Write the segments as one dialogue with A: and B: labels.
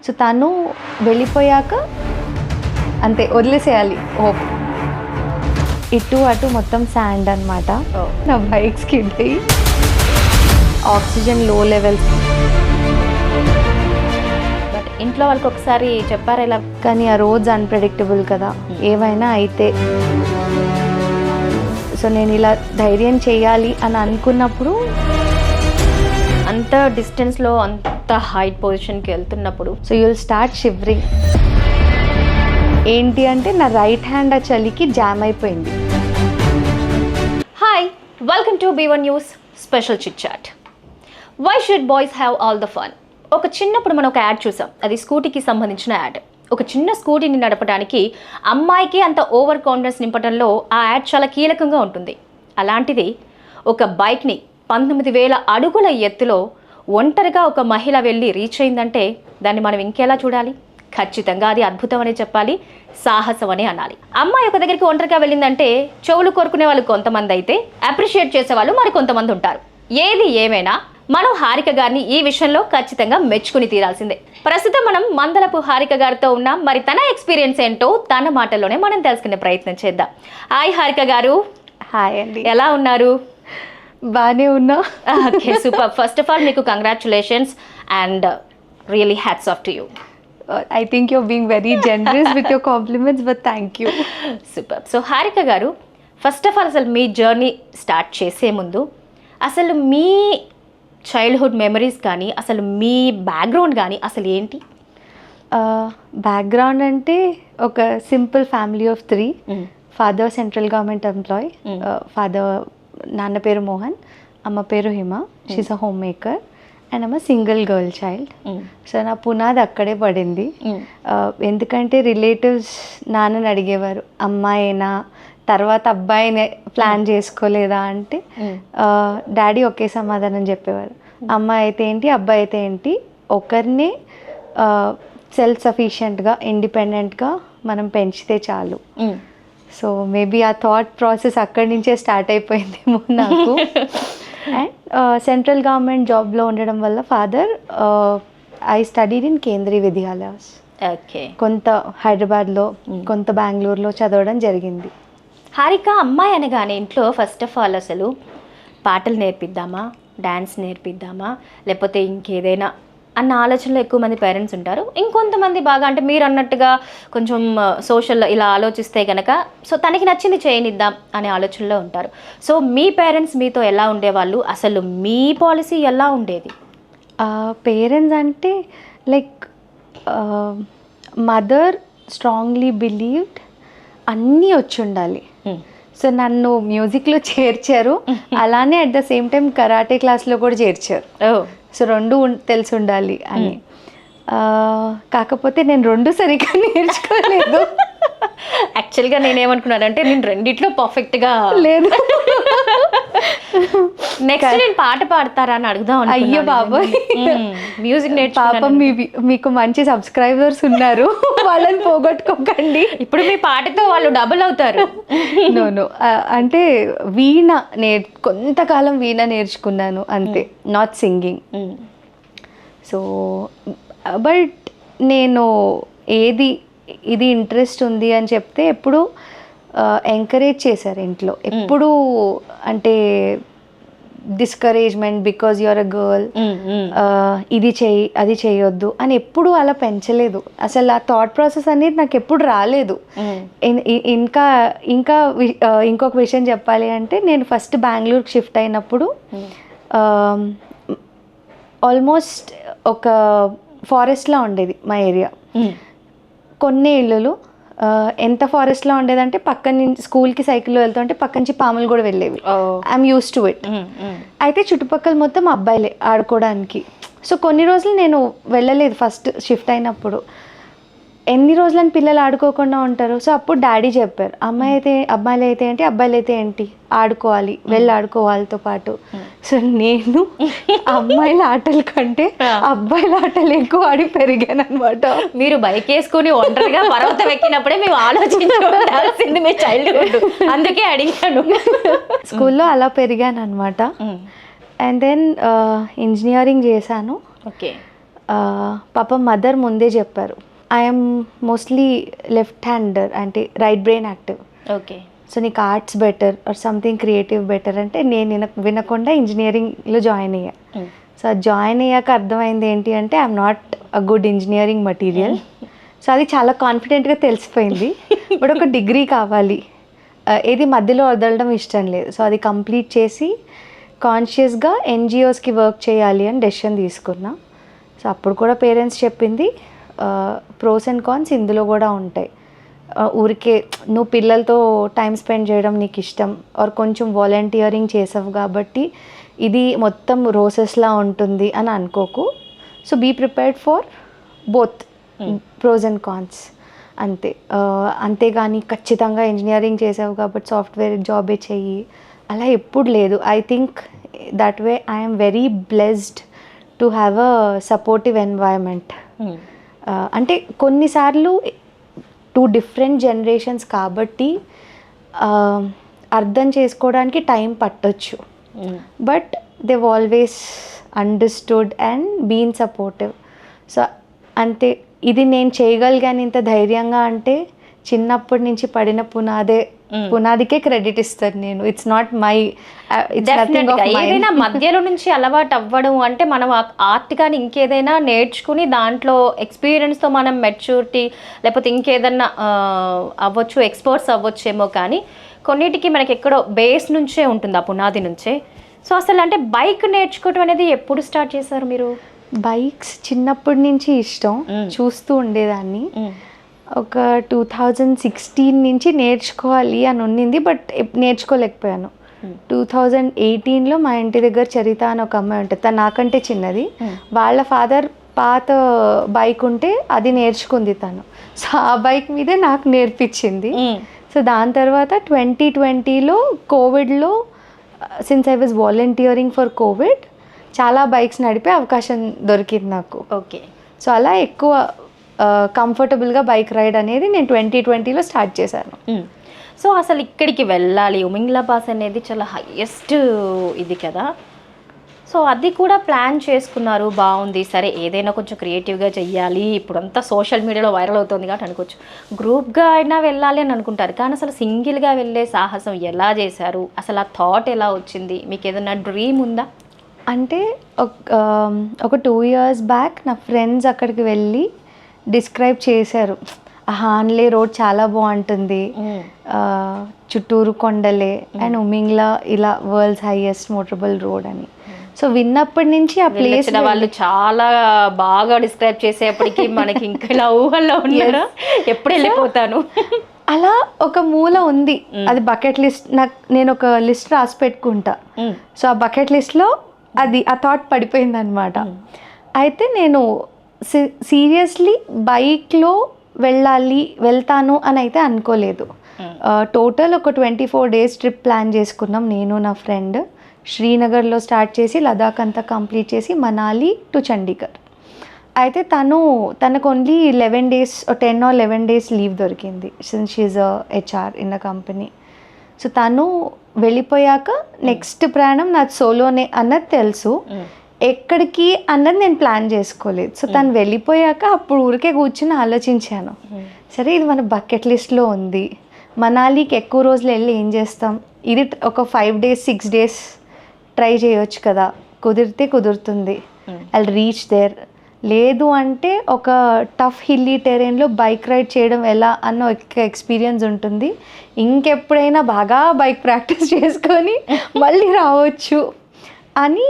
A: So తను వెళ్ళిపోయాక అంతే వదిలేసేయాలి హోప్. ఇటు అటు మొత్తం శాండ్ అనమాట. నా బైక్ స్కిడ్ అయ్యి ఆక్సిజన్ లో లెవెల్స్.
B: బట్ ఇంట్లో వాళ్ళకి ఒకసారి చెప్పారా ఇలా?
A: కానీ ఆ రోజు అన్ప్రెడిక్టబుల్ కదా, ఏమైనా అయితే. సో నేను ఇలా ధైర్యం చేయాలి అని అనుకున్నప్పుడు,
B: అంత డిస్టెన్స్లో అంత హైట్ పొజిషన్కి వెళ్తున్నప్పుడు
A: so you will start shivering. ఏంటి అంటే నా రైట్ హ్యాండ్ ఆ చలికి జామ్ అయిపోయింది.
B: Hi, welcome to B1 news special chit chat. Why should boys have all the fun? ఒక చిన్నప్పుడు మనం ఒక యాడ్ చూసాం, అది స్కూటీకి సంబంధించిన యాడ్. ఒక చిన్న స్కూటీని నడపడానికి అమ్మాయికి అంత ఓవర్ కాన్ఫిడెన్స్ నింపడంలో ఆ యాడ్ చాలా కీలకంగా ఉంటుంది. అలాంటిది ఒక బైక్ని 19,000 అడుగుల ఎత్తులో ఒంటరిగా ఒక మహిళ వెళ్ళి రీచ్ అయిందంటే దాన్ని మనం ఇంకెలా చూడాలి? ఖచ్చితంగా అది అద్భుతం అనే చెప్పాలి, సాహసం అని అనాలి. అమ్మాయి ఒక దగ్గరికి ఒంటరిగా వెళ్ళిందంటే చెవులు కోరుకునే వాళ్ళు కొంతమంది అయితే అప్రిషియేట్ చేసేవాళ్ళు మరి కొంతమంది ఉంటారు. ఏది ఏమైనా మనం హారిక గారిని ఈ విషయంలో ఖచ్చితంగా మెచ్చుకుని తీరాల్సిందే. ప్రస్తుతం మనం మందలపు హారిక గారితో ఉన్నాం. మరి తన ఎక్స్పీరియన్స్ ఏంటో తన మాటల్లోనే మనం తెలుసుకునే ప్రయత్నం చేద్దాం. హాయ్ హారిక గారు.
A: హాయ్ అండి.
B: ఎలా ఉన్నారు?
A: బాగానే ఉన్నా.
B: Okay, super. First of all మీకు congratulations and really hats off to you.
A: I think you're being very generous with your compliments, but thank you.
B: Super. So Harika గారు, ఫస్ట్ ఆఫ్ ఆల్ అసలు మీ journey start చేసే ముందు అసలు మీ childhood memories కానీ, అసలు మీ background కానీ అసలు ఏంటి?
A: బ్యాక్గ్రౌండ్ అంటే ఒక simple family of 3. Father central government employee. Father నాన్న పేరు మోహన్, అమ్మ పేరు Hima. She's a home maker and అమ్మ సింగిల్ గర్ల్ చైల్డ్. సో నా పునాది అక్కడే పడింది. ఎందుకంటే రిలేటివ్స్ నాన్నని అడిగేవారు, అమ్మాయినా తర్వాత అబ్బాయిని ప్లాన్ చేసుకోలేదా అంటే డాడీ ఒకే సమాధానం చెప్పేవారు, అమ్మాయి అయితే ఏంటి అబ్బాయి అయితే ఏంటి, ఒకరిని సెల్ఫ్ సఫిషియెంట్గా ఇండిపెండెంట్గా మనం పెంచితే చాలు. సో మేబీ ఆ థాట్ ప్రాసెస్ అక్కడి నుంచే స్టార్ట్ అయిపోయిందేమో నాకు. అండ్ సెంట్రల్ గవర్నమెంట్ జాబ్లో ఉండడం వల్ల ఫాదర్ ఐ స్టడీడ్ ఇన్ కేంద్రీయ విద్యాలయాస్.
B: ఓకే.
A: కొంత హైదరాబాద్లో, కొంత బెంగళూరులో చదవడం జరిగింది.
B: హారిక, అమ్మాయి అనగానే ఇంట్లో ఫస్ట్ ఆఫ్ ఆల్ అసలు పాటలు నేర్పిద్దామా, డ్యాన్స్ నేర్పిద్దామా, లేకపోతే ఇంకేదైనా అన్న ఆలోచనలో ఎక్కువ మంది పేరెంట్స్ ఉంటారు. ఇంకొంతమంది బాగా అంటే మీరు అన్నట్టుగా కొంచెం సోషల్ ఇలా ఆలోచిస్తే కనుక సో తనకి నచ్చింది చేయనిద్దాం అనే ఆలోచనలో ఉంటారు. సో మీ పేరెంట్స్ మీతో ఎలా ఉండేవాళ్ళు? అసలు మీ పాలసీ ఎలా ఉండేది?
A: పేరెంట్స్ అంటే లైక్ మదర్ స్ట్రాంగ్లీ బిలీవ్డ్ అన్నీ వచ్చి ఉండాలి. సో నన్ను మ్యూజిక్లో చేర్చారు, అలానే at the same time karate క్లాస్లో కూడా చేర్చారు. సో రెండు తెలిసి ఉండాలి అని. కాకపోతే నేను రెండు సరిగ్గా నేర్చుకోలేదు.
B: యాక్చువల్గా నేనేమనుకున్నానంటే నేను రెండిట్లో పర్ఫెక్ట్గా
A: లేదు.
B: నెక్స్ట్ నేను పాట పాడతారా అని అడుగుదాం.
A: అయ్యో బాబోయ్,
B: మ్యూజిక్
A: పాపం మీకు మంచి సబ్స్క్రైబర్స్ ఉన్నారు, వాళ్ళని పోగొట్టుకోకండి.
B: ఇప్పుడు మీ పాటతో వాళ్ళు డబుల్ అవుతారు.
A: నో అంటే వీణ కొంతకాలం వీణ నేర్చుకున్నాను అంతే, నాట్ సింగింగ్. సో బట్ నేను ఇది ఇంట్రెస్ట్ ఉంది అని చెప్తే ఎప్పుడు ఎంకరేజ్ చేశారు ఇంట్లో. ఎప్పుడు అంటే discouragement because you're a girl, ఇది చెయ్యి అది చేయొద్దు అని ఎప్పుడు అలా పెంచలేదు. అసలు ఆ థాట్ ప్రాసెస్ అనేది నాకు ఎప్పుడు రాలేదు. ఇంకొక విషయం చెప్పాలి అంటే నేను ఫస్ట్ బెంగళూరుకి షిఫ్ట్ అయినప్పుడు ఆల్మోస్ట్ ఒక ఫారెస్ట్లా ఉండేది మా ఏరియా. కొన్ని ఇళ్ళు ఎంత ఫారెస్ట్లో ఉండేదంటే పక్కన నుంచి స్కూల్కి సైకిల్లో వెళ్తుంటే పక్క నుంచి పాములు కూడా వెళ్ళేవి. I'm used to it. అయితే చుట్టుపక్కల మొత్తం అబ్బాయిలే ఆడుకోవడానికి. సో కొన్ని రోజులు నేను వెళ్ళలేదు ఫస్ట్ షిఫ్ట్ అయినప్పుడు. ఎన్ని రోజులని పిల్లలు ఆడుకోకుండా ఉంటారు. సో అప్పుడు డాడీ చెప్పారు, అమ్మాయిలు అయితే ఏంటి అబ్బాయిలు అయితే ఏంటి, ఆడుకోవాలి, వెళ్ళి ఆడుకో వాళ్ళతో పాటు. సో నేను అమ్మాయిల ఆటల కంటే అబ్బాయిల ఆటలు ఎక్కువ ఆడి పెరిగాను అనమాట.
B: మీరు బైక్ వేసుకుని ఒంటరిగా పర్వతం ఎక్కినప్పుడే మేము ఆలోచించాల్సింది మీ చైల్డ్హుడ్, అందుకే అడిగాను.
A: స్కూల్లో అలా పెరిగాను అనమాట. అండ్ దెన్ ఇంజనీరింగ్ చేశాను.
B: ఓకే.
A: పాప మదర్ ముందే చెప్పారు, ఐఎమ్ మోస్ట్లీ లెఫ్ట్ హ్యాండర్ అంటే right brain active.
B: Okay.
A: So నీకు arts better or something creative better అంటే నేను వినకుండా ఇంజనీరింగ్లో జాయిన్ అయ్యా. సో జాయిన్ అయ్యాక అర్థమైంది ఏంటి అంటే I'm not a good engineering material. So అది చాలా కాన్ఫిడెంట్గా తెలిసిపోయింది. బట్ ఒక డిగ్రీ కావాలి, ఏది మధ్యలో వదలడం ఇష్టం లేదు. సో అది కంప్లీట్ చేసి కాన్షియస్గా ఎన్జిఓస్కి వర్క్ చేయాలి అని డెసిషన్ తీసుకున్నా. సో అప్పుడు కూడా పేరెంట్స్ చెప్పింది ప్రోస్ అండ్ కాన్స్ ఇందులో కూడా ఉంటాయి. ఊరికే నువ్వు పిల్లలతో టైం స్పెండ్ చేయడం నీకు ఇష్టం ఆర్ కొంచెం వాలంటీరింగ్ చేసావు కాబట్టి ఇది మొత్తం రోసెస్లా ఉంటుంది అని అనుకోకు. So be prepared for both pros and cons అంతే. అంతేగాని ఖచ్చితంగా ఇంజనీరింగ్ చేసావు కాబట్టి సాఫ్ట్వేర్ జాబే చెయ్యి అలా ఎప్పుడు లేదు. I think that way I'm very blessed to have a supportive environment. అంటే కొన్నిసార్లు 2 డిఫరెంట్ జనరేషన్స్ కాబట్టి అర్థం చేసుకోవడానికి టైం పట్టొచ్చు. But Dev always understood and been supportive. So అంతే. ఇది నేను చేయగలిగాను ఇంత ధైర్యంగా అంటే చిన్నప్పటి నుంచి పడిన పునాదికే క్రెడిట్ ఇస్తాను నేను. ఇట్స్ నాట్ మై,
B: ఏదైనా మధ్యలో నుంచి అలవాటు అవ్వడం అంటే మనం ఆర్ట్ కానీ ఇంకేదైనా నేర్చుకుని దాంట్లో ఎక్స్పీరియన్స్తో మనం మెచ్యూరిటీ లేకపోతే ఇంకేదన్నా అవ్వచ్చు, ఎక్స్పర్ట్స్ అవ్వచ్చేమో, కానీ కొన్నిటికి మనకి ఎక్కడో బేస్ నుంచే ఉంటుంది, ఆ పునాది నుంచే. సో అసలు అంటే బైక్ నేర్చుకోవడం అనేది ఎప్పుడు స్టార్ట్ చేశారు మీరు?
A: బైక్స్ చిన్నప్పటి నుంచి ఇష్టం, చూస్తూ ఉండేదాన్ని. ఒక 2016 నుంచి నేర్చుకోవాలి అని ఉన్నింది, బట్ నేర్చుకోలేకపోయాను. 2018లో మా ఇంటి దగ్గర చరిత అని ఒక అమ్మాయి ఉంటుంది, తను నాకంటే చిన్నది. వాళ్ళ ఫాదర్ పాత బైక్ ఉంటే అది నేర్చుకుంది తను. సో ఆ బైక్ మీదే నాకు నేర్పించింది. సో దాని తర్వాత 2020లో కోవిడ్లో since I was volunteering for Covid చాలా బైక్స్ నడిపే అవకాశం దొరికింది నాకు.
B: ఓకే.
A: సో అలా ఎక్కువ కంఫర్టబుల్గా బైక్ రైడ్ అనేది నేను 2020లో స్టార్ట్ చేశాను.
B: సో అసలు ఇక్కడికి వెళ్ళాలి, ఉమింగ్లా పాస్ అనేది చాలా హైయెస్ట్ ఇది కదా. సో అది కూడా ప్లాన్ చేసుకున్నారు, బాగుంది. సరే ఏదైనా కొంచెం క్రియేటివ్గా చెయ్యాలి, ఇప్పుడంతా సోషల్ మీడియాలో వైరల్ అవుతుంది కాబట్టి అనుకోవచ్చు. గ్రూప్గా అయినా వెళ్ళాలి అని అనుకుంటారు, కానీ అసలు సింగిల్గా వెళ్ళే సాహసం ఎలా చేశారు? అసలు ఆ థాట్ ఎలా వచ్చింది? మీకు ఏదైనా డ్రీమ్ ఉందా?
A: అంటే ఒక 2 years బ్యాక్ నా ఫ్రెండ్స్ అక్కడికి వెళ్ళి డిస్క్రైబ్ చేశారు, హాన్లే రోడ్ చాలా బాగుంటుంది, చుట్టూరు కొండలే, అండ్ ఉమింగ్లా ఇలా వరల్డ్స్ హైయెస్ట్ మోటరబుల్ రోడ్ అని. సో విన్నప్పటి నుంచి ఆ ప్లేస్
B: వాళ్ళు చాలా బాగా డిస్క్రైబ్ చేసేప్పటికి మనకి ఇంకా ఇలా ఊహల్లో ఉన్నారు, ఎప్పుడు వెళ్ళిపోతాను.
A: అలా ఒక మూల ఉంది, అది బకెట్ లిస్ట్. నేను ఒక లిస్ట్ రాసి పెట్టుకుంటా. సో ఆ బకెట్ లిస్ట్లో అది ఆ థాట్ పడిపోయింది అనమాట. అయితే నేను సీరియస్లీ బైక్లో వెళ్తాను అని అయితే అనుకోలేదు. టోటల్ ఒక 24 days ట్రిప్ ప్లాన్ చేసుకున్నాం నేను నా ఫ్రెండ్. శ్రీనగర్లో స్టార్ట్ చేసి లదాఖ్ అంతా కంప్లీట్ చేసి మనాలి టు చండీగఢ్. అయితే తనకు only 11 days 10 or 11 days leave దొరికింది, since she is HR in the company. So తను వెళ్ళిపోయాక నెక్స్ట్ ప్రయాణం నాది సోలోనే అన్నది తెలుసు, ఎక్కడికి అన్నది నేను ప్లాన్ చేసుకోలేదు. సో తను వెళ్ళిపోయాక అప్పుడు ఊరికే కూర్చుని ఆలోచించాను, సరే ఇది మన బకెట్ లిస్ట్లో ఉంది, మనాలికి ఎక్కువ రోజులు వెళ్ళి ఏం చేస్తాం, ఇది ఒక 5 days 6 days ట్రై చేయొచ్చు కదా, కుదిరితే కుదురుతుంది, ఐ రీచ్ దేర్. లేదు అంటే ఒక టఫ్ హిల్లీ టెరెన్లో బైక్ రైడ్ చేయడం ఎలా అన్న ఒక ఎక్స్పీరియన్స్ ఉంటుంది, ఇంకెప్పుడైనా బాగా బైక్ ప్రాక్టీస్ చేసుకొని మళ్ళీ రావచ్చు అని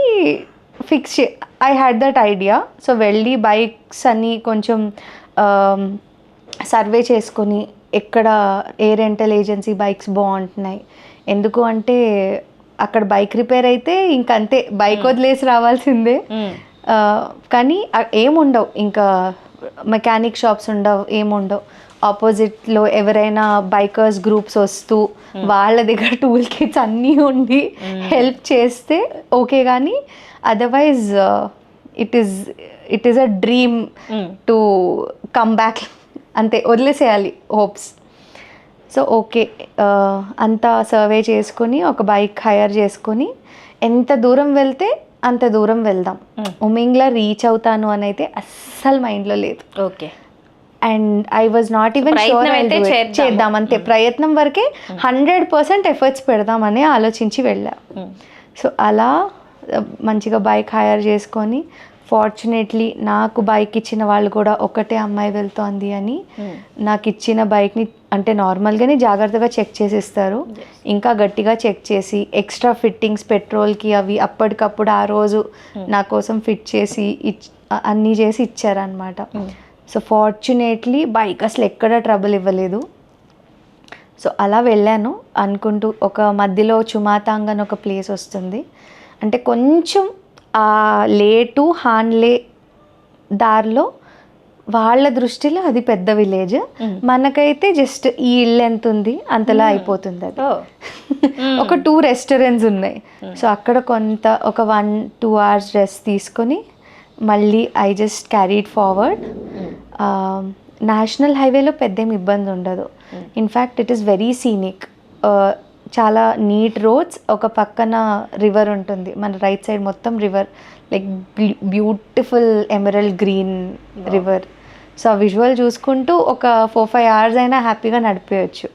A: I had that idea. So వెళ్ళి బైక్స్ అని కొంచెం సర్వే చేసుకొని ఎక్కడ ఏ రెంటల్ ఏజెన్సీ బైక్స్ బాగుంటున్నాయి, ఎందుకు అంటే అక్కడ బైక్ రిపేర్ అయితే ఇంకంతే బైక్ వదిలేసి రావాల్సిందే. కానీ ఏముండవు, ఇంకా మెకానిక్ షాప్స్ ఉండవు, ఏముండవు. ఆపోజిట్లో ఎవరైనా బైకర్స్ గ్రూప్స్ వస్తూ వాళ్ళ దగ్గర టూల్ కిట్స్ అన్నీ ఉండి హెల్ప్ చేస్తే ఓకే, కానీ otherwise it is a dream to come back, అంతే వదిలేసేయాలి హోప్స్. సో ఓకే, అంతా సర్వే చేసుకొని ఒక బైక్ హైర్ చేసుకొని ఎంత దూరం వెళ్తే అంత దూరం వెళ్దాం, ఉమింగ్లా రీచ్ అవుతాను అని అయితే అస్సలు మైండ్లో లేదు.
B: Okay.
A: And I was not even sure చేద్దాం అంతే, ప్రయత్నం వరకే 100% ఎఫర్ట్స్ పెడదామని ఆలోచించి వెళ్ళా. సో అలా మంచిగా బైక్ హైర్ చేసుకొని, ఫార్చునేట్లీ నాకు బైక్ ఇచ్చిన వాళ్ళు కూడా ఒకటే అమ్మాయి వెళ్తోంది అని నాకు ఇచ్చిన బైక్ని అంటే నార్మల్గానే జాగ్రత్తగా చెక్ చేసి ఇస్తారు, ఇంకా గట్టిగా చెక్ చేసి ఎక్స్ట్రా ఫిట్టింగ్స్ పెట్రోల్కి అవి అప్పటికప్పుడు ఆ రోజు నా కోసం ఫిట్ చేసి అన్నీ చేసి ఇచ్చారనమాట. సో ఫార్చునేట్లీ బైక్ అసలు ఎక్కడ ట్రబుల్ ఇవ్వలేదు. సో అలా వెళ్ళాను అనుకుంటూ, ఒక మధ్యలో చుమాతాంగ్ అని ఒక ప్లేస్ వస్తుంది, అంటే కొంచెం ఆ లే టు హాన్లే దారిలో వాళ్ళ దృష్టిలో అది పెద్ద విలేజ్, మనకైతే జస్ట్ ఈ ఇల్లు ఎంత ఉంది అంతలా అయిపోతుంది. అది ఒక 2 రెస్టారెంట్స్ ఉన్నాయి. సో అక్కడ కొంత ఒక 1-2 hours రెస్ట్ తీసుకొని మళ్ళీ I just carried forward. National హైవేలో పెద్ద ఏమి ఇబ్బంది ఉండదు. In fact it is very scenic, చాలా నీట్ రోడ్స్, ఒక పక్కన రివర్ ఉంటుంది, మన రైట్ సైడ్ మొత్తం river, like beautiful emerald green river. So ఆ విజువల్ చూసుకుంటూ ఒక 4-5 hours అయినా హ్యాపీగా నడిపేయచ్చు.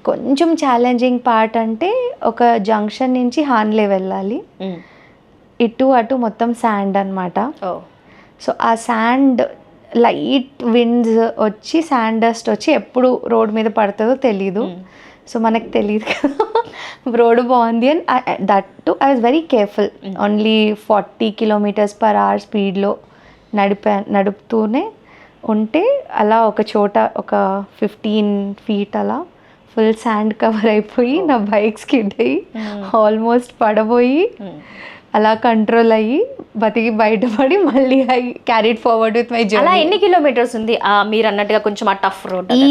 A: కొంచెం ఛాలెంజింగ్ పార్ట్ అంటే ఒక జంక్షన్ నుంచి హాన్లే వెళ్ళాలి, ఇటు అటు మొత్తం శాండ్ అనమాట. సో ఆ శాండ్ లైట్ విండ్స్ వచ్చి శాండ్ డస్ట్ వచ్చి ఎప్పుడు రోడ్ మీద పడుతుందో తెలీదు. సో మనకు తెలియదు కదా రోడ్డు బాగుంది అని. That I was very careful, only 40 km/h స్పీడ్లో నడుపుతూనే ఉంటే అలా ఒక చోట ఒక 15 feet అలా ఫుల్ శాండ్ కవర్ అయిపోయి నా బైక్ స్కిడ్ అయ్యి ఆల్మోస్ట్ పడబోయి అలా కంట్రోల్ అయ్యి బతికి బయటపడి మళ్ళీ I carried forward with my journey.
B: అలా ఎన్ని కిలోమీటర్స్ ఉంది మీరు అన్నట్టుగా కొంచెం ఆ టఫ్ రోడ్?
A: ఈ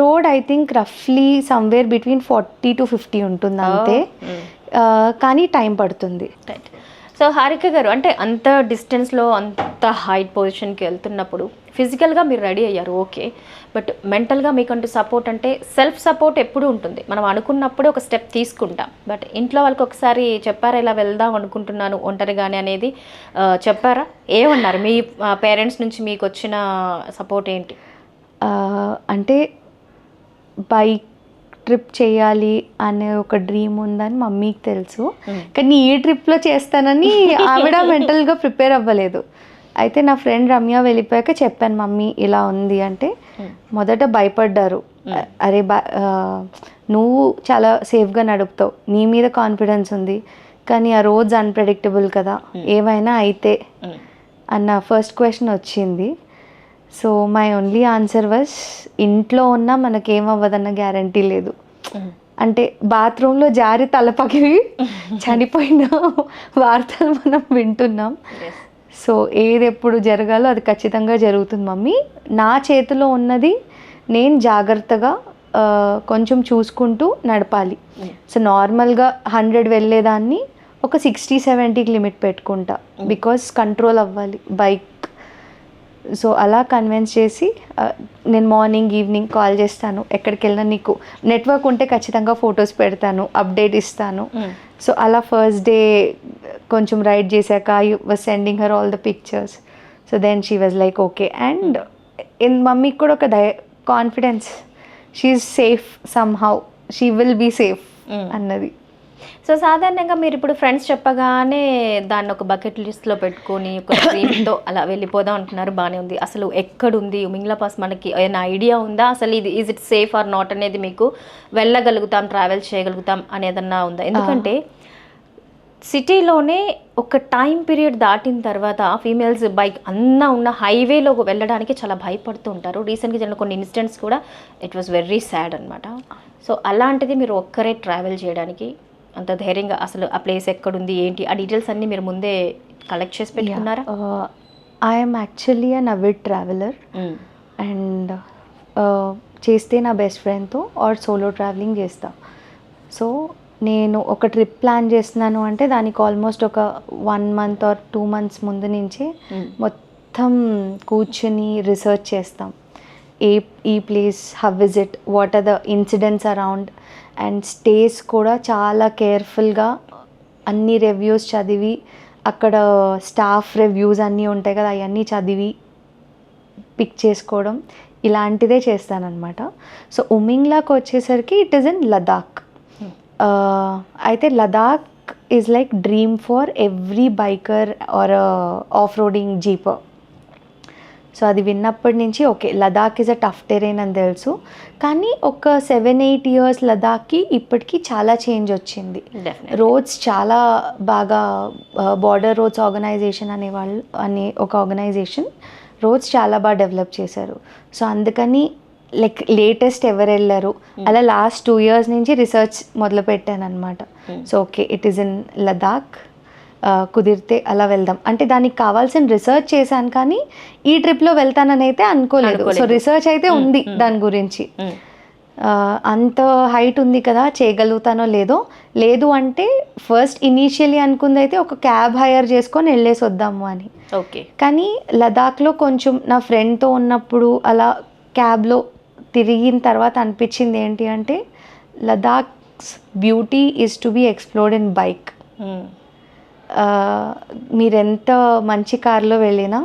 A: రోడ్ ఐ థింక్ రఫ్లీ సమ్వేర్ బిట్వీన్ 40 to 50 ఉంటుంది అంతే, కానీ టైం పడుతుంది.
B: సో హారిక గారు, అంటే అంత డిస్టెన్స్లో అంత హైట్ పొజిషన్కి వెళ్తున్నప్పుడు ఫిజికల్గా మీరు రెడీ అయ్యారు, ఓకే, బట్ మెంటల్గా మీకంటూ సపోర్ట్ అంటే సెల్ఫ్ సపోర్ట్ ఎప్పుడు ఉంటుంది. మనం అనుకున్నప్పుడే ఒక స్టెప్ తీసుకుంటాం, బట్ ఇంట్లో వాళ్ళకి ఒకసారి చెప్పారా ఇలా వెళ్దాం అనుకుంటున్నాను ఒంటరిగానే అనేది చెప్పారా? ఏమన్నారు మీ పేరెంట్స్ నుంచి మీకు వచ్చిన సపోర్ట్ ఏంటి?
A: అంటే బైక్ ట్రిప్ చేయాలి అనే ఒక డ్రీమ్ ఉందని మమ్మీకి తెలుసు, కానీ ఈ ట్రిప్లో చేస్తానని ఆవిడ మెంటల్గా ప్రిపేర్ అవ్వలేదు. అయితే నా ఫ్రెండ్ రమ్య వెళ్ళిపోయాక చెప్పాను మమ్మీ ఇలా ఉంది అంటే, మొదట భయపడ్డారు. అరే నువ్వు చాలా సేఫ్గా నడుపుతావు, నీ మీద కాన్ఫిడెన్స్ ఉంది, కానీ ఆ రోడ్స్ అన్ప్రెడిక్టబుల్ కదా, ఏమైనా అయితే అన్న ఫస్ట్ క్వశ్చన్ వచ్చింది. So my only answer was, ఇంట్లో ఉన్నా మనకేమవ్వదన్న గ్యారంటీ లేదు. అంటే బాత్రూంలో జారి తలపకి చనిపోయిన వార్తలు మనం వింటున్నాం. సో ఏది ఎప్పుడు జరగాలో అది ఖచ్చితంగా జరుగుతుంది మమ్మీ, నా చేతిలో ఉన్నది నేను జాగ్రత్తగా కొంచెం చూసుకుంటూ నడపాలి. సో నార్మల్గా 100 వెళ్ళేదాన్ని ఒక 60-70కి లిమిట్ పెట్టుకుంటా, బికాస్ కంట్రోల్ అవ్వాలి బైక్. సో అలా కన్విన్స్ చేసి నేను మార్నింగ్ ఈవినింగ్ కాల్ చేస్తాను, ఎక్కడికి వెళ్ళినా నీకు నెట్వర్క్ ఉంటే ఖచ్చితంగా ఫొటోస్ పెడతాను, అప్డేట్ ఇస్తాను. సో అలా ఫస్ట్ డే కొంచెం రైడ్ చేశాక I was sending her all the pictures. So then she was like okay, and మమ్మీకి కూడా ఒక confidence, she is safe somehow, she will be safe అన్నది.
B: సో సాధారణంగా మీరు ఇప్పుడు ఫ్రెండ్స్ చెప్పగానే దాన్ని ఒక బకెట్ లిస్ట్లో పెట్టుకొని ఒక డ్రీమ్తో అలా వెళ్ళిపోదాం అంటున్నారు, బాగానే ఉంది. అసలు ఎక్కడుంది ఉమింగ్లా పాస్, మనకి ఏమైనా ఐడియా ఉందా అసలు ఇది is it safe or not అనేది, మీకు వెళ్ళగలుగుతాం ట్రావెల్ చేయగలుగుతాం అనేదన్నా ఉందా? ఎందుకంటే సిటీలోనే ఒక టైం పీరియడ్ దాటిన తర్వాత ఫీమేల్స్ బైక్ అన్నా ఉన్న హైవేలో వెళ్ళడానికి చాలా భయపడుతూ ఉంటారు. రీసెంట్గా జరిగిన కొన్ని ఇన్సిడెంట్స్ కూడా ఇట్ వాస్ వెరీ సాడ్ అనమాట. సో అలాంటిది మీరు ఒక్కరే ట్రావెల్ చేయడానికి అంత ధైర్యంగా, అసలు ఆ ప్లేస్ ఎక్కడుంది ఏంటి ఆ డీటెయిల్స్ అన్నీ మీరు ముందే కలెక్ట్ చేసి పెట్టుకున్నారా?
A: I'm actually an Avid traveller, and చేస్తే నా బెస్ట్ ఫ్రెండ్తో ఆర్ సోలో ట్రావెలింగ్ చేస్తా. సో నేను ఒక ట్రిప్ ప్లాన్ చేస్తున్నాను అంటే దానికి ఆల్మోస్ట్ ఒక 1 month or 2 months ముందు నుంచే మొత్తం కూర్చుని రీసెర్చ్ చేస్తాం. ఈ place, how is it, what are the incidents around, and stays కూడా చాలా కేర్ఫుల్గా అన్ని రివ్యూస్ చదివి అక్కడ స్టాఫ్ రివ్యూస్ అన్నీ ఉంటాయి కదా, అవన్నీ చదివి పిక్ చేసుకోవడం ఇలాంటిదే చేస్తానన్నమాట. సో ఉమింగ్లాకి వచ్చేసరికి ఇట్ ఈస్ ఇన్ లదాఖ్. అయితే Ladakh is like dream for every biker or off roading jeeper. So అది విన్నప్పటి నుంచి okay Ladakh is a tough terrain అని తెలుసు, కానీ ఒక 7-8 ఇయర్స్ లదాఖ్కి ఇప్పటికీ చాలా చేంజ్ వచ్చింది. రోడ్స్ చాలా బాగా, బార్డర్ రోడ్స్ ఆర్గనైజేషన్ అనే ఒక ఆర్గనైజేషన్ రోడ్స్ చాలా బాగా డెవలప్ చేశారు. సో అందుకని లైక్ లేటెస్ట్ ఎవరు వెళ్ళారు అలా లాస్ట్ 2 years నుంచి రీసెర్చ్ మొదలు పెట్టాను అనమాట. So okay it is in Ladakh, కుదిరితే అలా వెళ్దాం అంటే దానికి కావాల్సిన రీసెర్చ్ చేశాను, కానీ ఈ ట్రిప్లో వెళ్తానని అయితే అనుకోలేదు. సో రీసెర్చ్ అయితే ఉంది దాని గురించి. అంత హైట్ ఉంది కదా, చేయగలుగుతానో లేదు అంటే ఫస్ట్ ఇనీషియలీ అనుకుంది అయితే ఒక క్యాబ్ హైర్ చేసుకొని వెళ్ళేసి వద్దాము అని.
B: ఓకే,
A: కానీ లదాఖ్లో కొంచెం నా ఫ్రెండ్తో ఉన్నప్పుడు అలా క్యాబ్లో తిరిగిన తర్వాత అనిపించింది ఏంటి అంటే Ladakh's beauty is to be explored in bike. మీరెంత మంచి కార్లో వెళ్ళినా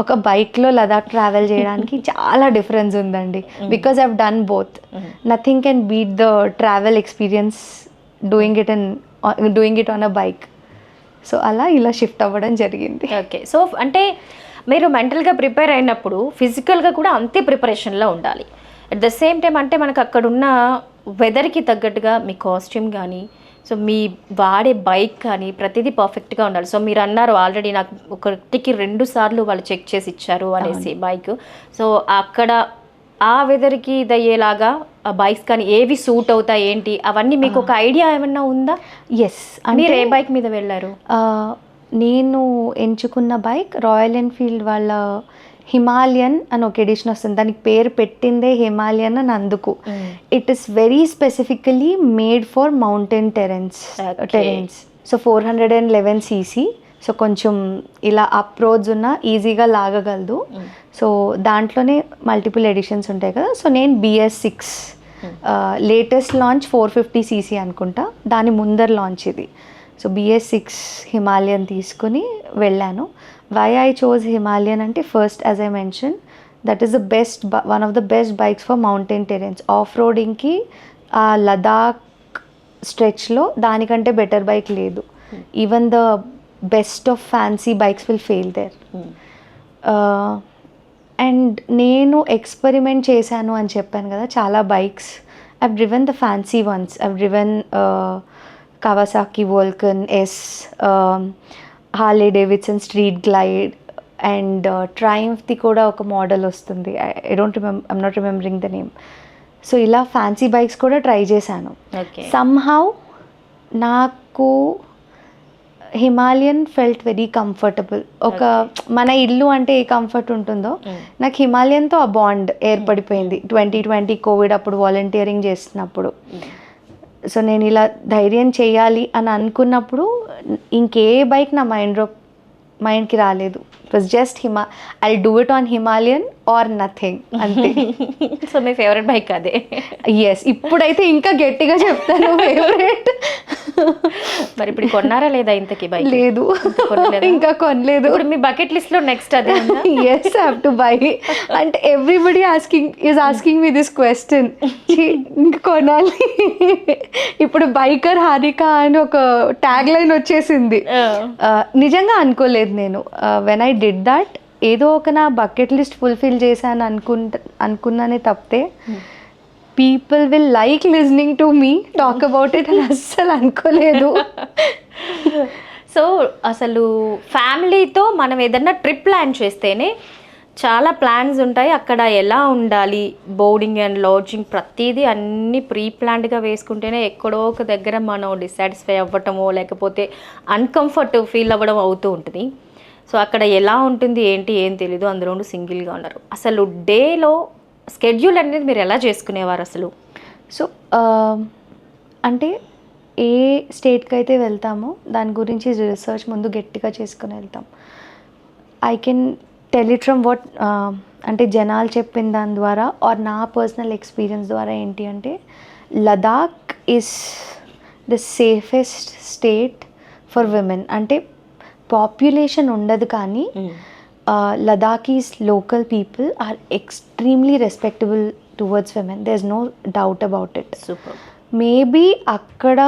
A: ఒక బైక్లో లదాఖ్ ట్రావెల్ చేయడానికి చాలా డిఫరెన్స్ ఉందండి. Because I've done both. Nothing can beat the travel experience doing it on a bike. So అలా ఇలా షిఫ్ట్ అవ్వడం జరిగింది.
B: ఓకే, సో అంటే మీరు మెంటల్గా ప్రిపేర్ అయినప్పుడు ఫిజికల్గా కూడా అంతే ప్రిపరేషన్లో ఉండాలి. అట్ ద సేమ్ టైం అంటే మనకు అక్కడున్న వెదర్కి తగ్గట్టుగా మీ కాస్ట్యూమ్ కానీ, సో మీ వాడే బైక్ కానీ ప్రతిదీ పర్ఫెక్ట్గా ఉండాలి. సో మీరు అన్నారు ఆల్రెడీ నాకు ఒకటికి 2 సార్లు వాళ్ళు చెక్ చేసి ఇచ్చారు అనేసి బైక్. సో అక్కడ ఆ వెదర్కి ఇదయ్యేలాగా ఆ బైక్స్ కానీ ఏవి సూట్ అవుతాయి ఏంటి అవన్నీ మీకు ఒక ఐడియా ఏమన్నా ఉందా?
A: ఎస్.
B: మీరు ఏ బైక్ మీద వెళ్ళారు?
A: నేను ఎంచుకున్న బైక్ రాయల్ ఎన్ఫీల్డ్ వాళ్ళ హిమాలయన్ అని ఒక ఎడిషన్ వస్తుంది, దానికి పేరు పెట్టిందే హిమాలయన్ అని అందుకు. It is very specifically made for mountain Terence. So 411cc. So కొంచెం ఇలా అప్ రోడ్స్ ఉన్న ఈజీగా లాగగలదు. సో దాంట్లోనే మల్టిపుల్ ఎడిషన్స్ ఉంటాయి కదా. సో నేను BS6 లేటెస్ట్ లాంచ్ 450cc అనుకుంటా, దాని ముందర లాంచ్ ఇది. సో BS6 హిమాలయన్ తీసుకుని వెళ్ళాను. వై ఐ చోజ్ హిమాలయన్ అంటే first as I mention that is one of the best bikes for mountain terrains. Off రోడింగ్కి ఆ లదాఖ్ స్ట్రెచ్లో దానికంటే బెటర్ బైక్ లేదు. Even the best of fancy bikes will fail there. And నేను experiment చేశాను అని చెప్పాను కదా చాలా bikes. I've driven the fancy ones. I've driven Kawasaki Vulcan S, Harley Davidson Street Glide, and ట్రయంఫ్ది కూడా ఒక మోడల్ వస్తుంది. I'm not remembering the name. So ఇలా ఫ్యాన్సీ బైక్స్ కూడా ట్రై చేశాను. సమ్హౌ నాకు హిమాలయన్ ఫెల్ట్ వెరీ కంఫర్టబుల్. ఒక మన ఇల్లు అంటే ఏ కంఫర్ట్ ఉంటుందో నాకు హిమాలయన్తో ఆ బాండ్ ఏర్పడిపోయింది 2020 కోవిడ్ అప్పుడు వాలంటీరింగ్ చేస్తున్నప్పుడు. సో నేను ఇలా ధైర్యం చేయాలి అని అనుకున్నప్పుడు ఇంకే బైక్ నా మైండ్కి రాలేదు. It was just I'll do it on Himalayan or nothing అంతే.
B: సో మీ ఫేవరెట్ బైక్ అదే?
A: ఎస్, ఇప్పుడైతే ఇంకా గట్టిగా చెప్తాను ఫేవరెట్.
B: మరి ఇప్పుడు కొన్నారా లేదా ఇంతకీ బైక్?
A: లేదు, ఇంకా కొనలేదు.
B: ఇప్పుడు మీ బకెట్ లిస్ట్లో నెక్స్ట్ అదే?
A: Yes, have to buy. అంటే everybody asking me this question. ఇంకా కొనాలి. ఇప్పుడు బైకర్ హారిక అని ఒక ట్యాగ్ లైన్ వచ్చేసింది. నిజంగా అనుకోలేదు నేను. వెన్ ఐ డిడ్ దట్ ఏదో ఒక నా బకెట్ లిస్ట్ ఫుల్ఫిల్ చేశాను అనుకున్నానే తప్పితే people will like listening to me talk about it అని అస్సలు అనుకోలేదు.
B: సో అసలు ఫ్యామిలీతో మనం ఏదన్నా ట్రిప్ ప్లాన్ చేస్తేనే చాలా ప్లాన్స్ ఉంటాయి. అక్కడ ఎలా ఉండాలి, బోర్డింగ్ అండ్ లాడ్జింగ్ ప్రతిదీ అన్నీ ప్రీ ప్లాన్డ్గా వేసుకుంటేనే ఎక్కడో ఒక దగ్గర మనం డిసాటిస్ఫై అవ్వటమో లేకపోతే అన్కంఫర్ట్ ఫీల్ అవ్వడం అవుతూ ఉంటుంది. సో అక్కడ ఎలా ఉంటుంది ఏంటి ఏం తెలీదు, అందులో సింగిల్గా ఉన్నారు. అసలు డేలో స్కెడ్యూల్ అనేది మీరు ఎలా చేసుకునేవారు అసలు?
A: సో అంటే ఏ స్టేట్కి అయితే వెళ్తామో దాని గురించి రీసెర్చ్ ముందు గట్టిగా చేసుకుని వెళ్తాం. I can tell it from what అంటే జనాలు చెప్పిన దాని ద్వారా ఆర్ నా పర్సనల్ ఎక్స్పీరియన్స్ ద్వారా ఏంటి అంటే Ladakh is the safest state for women. అంటే పాపులేషన్ ఉండదు కానీ Ladakhis local people are extremely respectable towards women. There is no doubt about it.
B: Super.
A: Maybe అక్కడ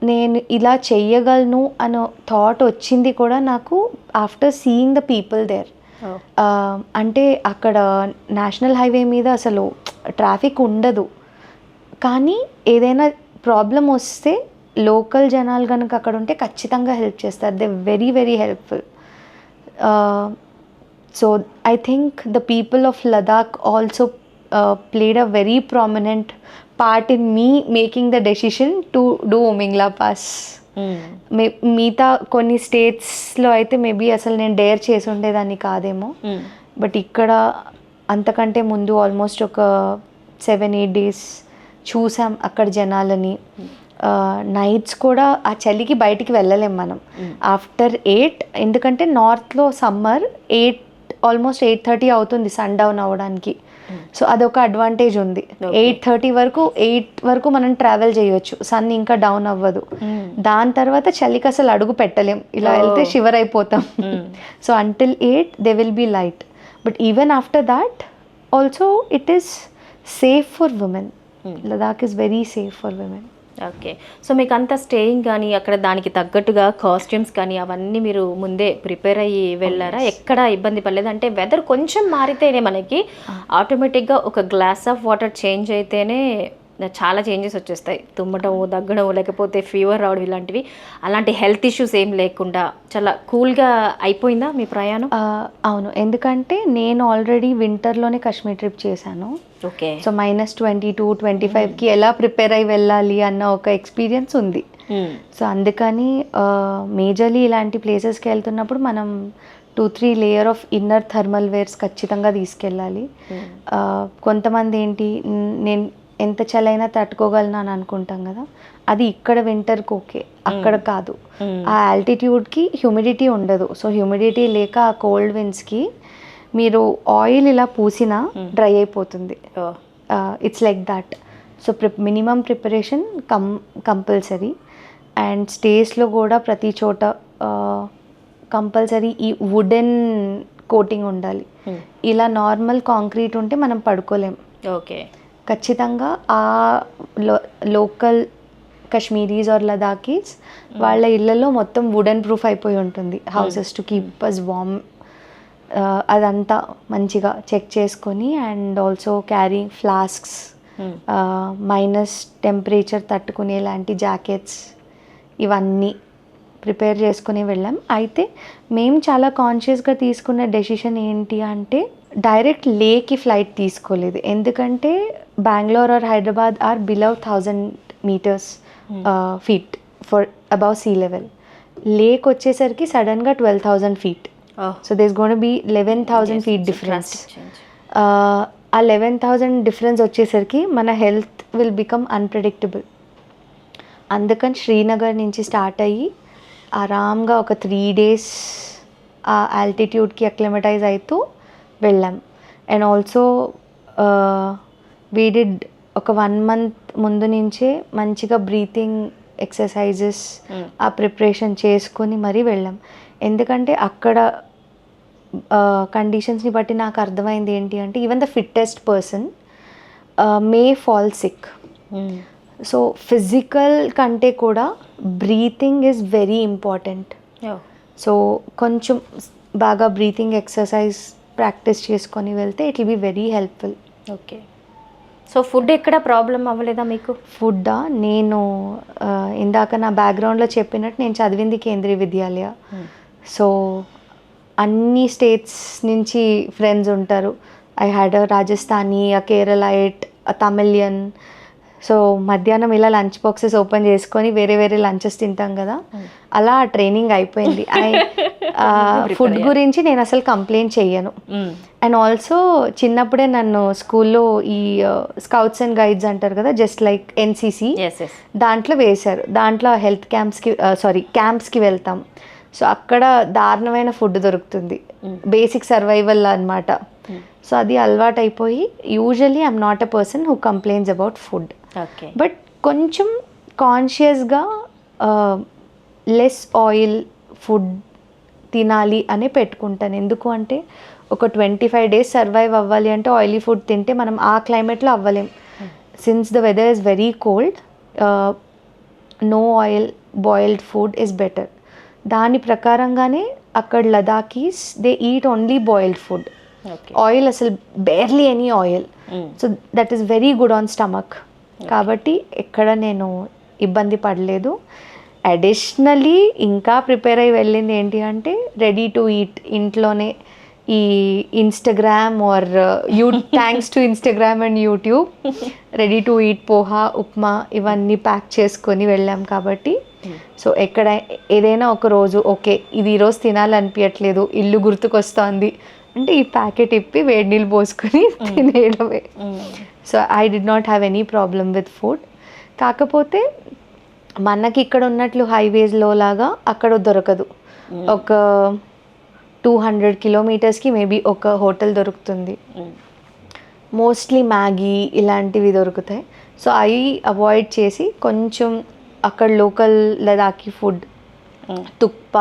A: నేను ఇలా చెయ్యగలను అనే థాట్ వచ్చింది కూడా నాకు after seeing the people there. అంటే అక్కడ నేషనల్ హైవే మీద అసలు ట్రాఫిక్ ఉండదు, కానీ ఏదైనా ప్రాబ్లం వస్తే లోకల్ జనాలు కనుక అక్కడ ఉంటే ఖచ్చితంగా హెల్ప్ చేస్తారు. They very very helpful. So I think the people of Ladakh also played a very prominent part in me making the decision to do Umingla Pass. మిగతా కొన్ని స్టేట్స్లో అయితే మేబీ అసలు నేను డేర్ చేసి ఉండేదాన్ని కాదేమో, బట్ ఇక్కడ అంతకంటే ముందు ఆల్మోస్ట్ ఒక 7-8 days చూసాం అక్కడ జనాలని. నైట్స్ కూడా ఆ చలికి బయటికి వెళ్ళలేం మనం ఆఫ్టర్ 8, ఎందుకంటే నార్త్లో సమ్మర్ 8 ఆల్మోస్ట్ 8:30 అవుతుంది సన్ డౌన్ అవ్వడానికి. సో అదొక అడ్వాంటేజ్ ఉంది. 8:30 వరకు మనం ట్రావెల్ చేయొచ్చు, సన్ ఇంకా డౌన్ అవ్వదు. దాని తర్వాత చలికి అసలు అడుగు పెట్టలేం, ఇలా వెళ్తే షివర్ అయిపోతాం. So until 8 there will be light, but even after that also it is safe for women. Ladakh is very safe for women.
B: Okay. So మీకు అంతా స్టేయింగ్ కానీ అక్కడ దానికి తగ్గట్టుగా కాస్ట్యూమ్స్ కానీ అవన్నీ మీరు ముందే ప్రిపేర్ అయ్యి వెళ్ళారా? ఎక్కడ ఇబ్బంది పడలేదు? అంటే వెదర్ కొంచెం మారితేనే మనకి ఆటోమేటిక్గా ఒక గ్లాస్ ఆఫ్ వాటర్ చేంజ్ అయితేనే చాలా చేంజెస్ వచ్చేస్తాయి. తుమ్మటం, దగ్గడం, లేకపోతే ఫీవర్ రావడం, ఇలాంటివి. అలాంటి హెల్త్ ఇష్యూస్ ఏం లేకుండా చాలా కూల్గా అయిపోయిందా మీ ప్రయాణం?
A: అవును, ఎందుకంటే నేను ఆల్రెడీ వింటర్లోనే కాశ్మీర్ ట్రిప్ చేశాను.
B: ఓకే.
A: సో -22, 25కి ఎలా ప్రిపేర్ అయ్యి వెళ్ళాలి అన్న ఒక ఎక్స్పీరియన్స్ ఉంది. సో అందుకని మేజర్లీ ఇలాంటి ప్లేసెస్కి వెళ్తున్నప్పుడు మనం 2-3 layer of inner thermal wears ఖచ్చితంగా తీసుకెళ్ళాలి. కొంతమంది ఏంటి, నేను ఎంత చలైనా తట్టుకోగలను అని అనుకుంటాం కదా, అది ఇక్కడ వింటర్కి ఓకే, అక్కడ కాదు. ఆ ఆల్టిట్యూడ్కి హ్యూమిడిటీ ఉండదు. సో హ్యూమిడిటీ లేక ఆ కోల్డ్ విండ్స్కి మీరు ఆయిల్ ఇలా పూసినా డ్రై అయిపోతుంది. It's like that. So minimum preparation compulsory. And స్టేస్లో కూడా ప్రతి చోట కంపల్సరీ ఈ వుడెన్ కోటింగ్ ఉండాలి. ఇలా నార్మల్ కాంక్రీట్ ఉంటే మనం పడుకోలేం.
B: ఓకే.
A: ఖచ్చితంగా ఆ లోకల్ కాశ్మీరీస్ ఆర్ లదాఖీస్ వాళ్ళ ఇళ్ళలో మొత్తం వుడెన్ ప్రూఫ్ అయిపోయి ఉంటుంది houses to keep us warm. అదంతా మంచిగా చెక్ చేసుకొని and also carry flasks, minus temperature తట్టుకునేలాంటి జాకెట్స్, ఇవన్నీ ప్రిపేర్ చేసుకుని వెళ్ళాం. అయితే మేము చాలా కాన్షియస్గా తీసుకున్న డెసిషన్ ఏంటి అంటే డైరెక్ట్ లేకి ఫ్లైట్ తీసుకోలేదు. ఎందుకంటే Bengaluru or Hyderabad or below 1000 meters feet for above sea level. లేక్ వచ్చేసరికి సడన్గా 12,000 feet. So there is gonna be 11,000 feet difference. ఆ 11,000 డిఫరెన్స్ వచ్చేసరికి మన హెల్త్ విల్ బికమ్ అన్ప్రెడిక్టబుల్. అందుకని శ్రీనగర్ నుంచి స్టార్ట్ అయ్యి ఆరామ్గా ఒక 3 days ఆ ఆల్టిట్యూడ్కి అక్లిమటైజ్ అవుతూ వెళ్ళాం. అండ్ ఆల్సో వీ డిడ్ ఒక 1 month ముందు నుంచే మంచిగా బ్రీతింగ్ ఎక్సర్సైజెస్ ఆ ప్రిపరేషన్ చేసుకొని మరీ వెళ్ళాం. ఎందుకంటే అక్కడ కండిషన్స్ని బట్టి నాకు అర్థమైంది ఏంటి అంటే even the fittest person may fall sick. So physical కంటే కూడా breathing is very important. So కొంచెం బాగా బ్రీతింగ్ ఎక్సర్సైజ్ ప్రాక్టీస్ చేసుకొని వెళ్తే it will be very helpful.
B: Okay. So food ఎక్కడ ప్రాబ్లం అవ్వలేదా మీకు?
A: ఫుడ్డా, నేను ఇందాక నా బ్యాక్గ్రౌండ్లో చెప్పినట్టు నేను చదివింది కేంద్రీయ విద్యాలయ. సో అన్ని స్టేట్స్ నుంచి ఫ్రెండ్స్ ఉంటారు. I had a Rajasthani, a Keralite, a Tamilian. So మధ్యాహ్నం ఇలా లంచ్ బాక్సెస్ ఓపెన్ చేసుకొని వేరే వేరే లంచెస్ తింటాం కదా, అలా ట్రైనింగ్ అయిపోయింది. ఫుడ్ గురించి నేను అసలు కంప్లైంట్ చెయ్యను. అండ్ ఆల్సో చిన్నప్పుడే నన్ను స్కూల్లో ఈ స్కౌట్స్ అండ్ గైడ్స్ అంటారు కదా, జస్ట్ లైక్ ఎన్సీసీ, దాంట్లో వేశారు. దాంట్లో హెల్త్ క్యాంప్స్కి వెళ్తాం. సో అక్కడ దారుణమైన ఫుడ్ దొరుకుతుంది, బేసిక్ సర్వైవల్ అన్నమాట. సో అది అలవాటు అయిపోయి usually I'm not a person who complains about food. But కొంచెం కాన్షియస్గా లెస్ ఆయిల్ ఫుడ్ తినాలి అని పెట్టుకుంటాను. ఎందుకు అంటే ఒక 25 days సర్వైవ్ అవ్వాలి అంటే ఆయిలీ ఫుడ్ తింటే మనం ఆ క్లైమేట్లో అవ్వలేం. Since the weather is very cold, no oil boiled food is better. దాని ప్రకారంగానే అక్కడ Ladakhis they eat only boiled food. Oil అసలు barely any oil. So that is very good on stomach. కాబట్టి ఎక్కడ నేను ఇబ్బంది పడలేదు. అడిషనలీ ఇంకా ప్రిపేర్ అయ్యి వెళ్ళింది ఏంటి అంటే రెడీ టు ఈట్. ఇంట్లోనే ఈ Instagram are thanks to Instagram and YouTube ready to eat poha, upma ఇవన్నీ ప్యాక్ చేసుకొని వెళ్ళాం. కాబట్టి సో ఎక్కడ ఏదైనా ఒక రోజు ఓకే ఇది ఈరోజు తినాలనిపించట్లేదు, ఇల్లు గుర్తుకొస్తోంది అంటే ఈ ప్యాకెట్ ఇప్పి వేడి నీళ్ళు పోసుకొని తినేయడమే. So I did not have any problem with food. కాకపోతే మనకి ఇక్కడ ఉన్నట్లు హైవేస్లో లాగా అక్కడ దొరకదు. ఒక 200 kilometers మేబీ ఒక హోటల్ దొరుకుతుంది. మోస్ట్లీ మ్యాగీ ఇలాంటివి దొరుకుతాయి. సో అవి అవాయిడ్ చేసి కొంచెం అక్కడ లోకల్ లదాఖీ ఫుడ్, తుప్ప,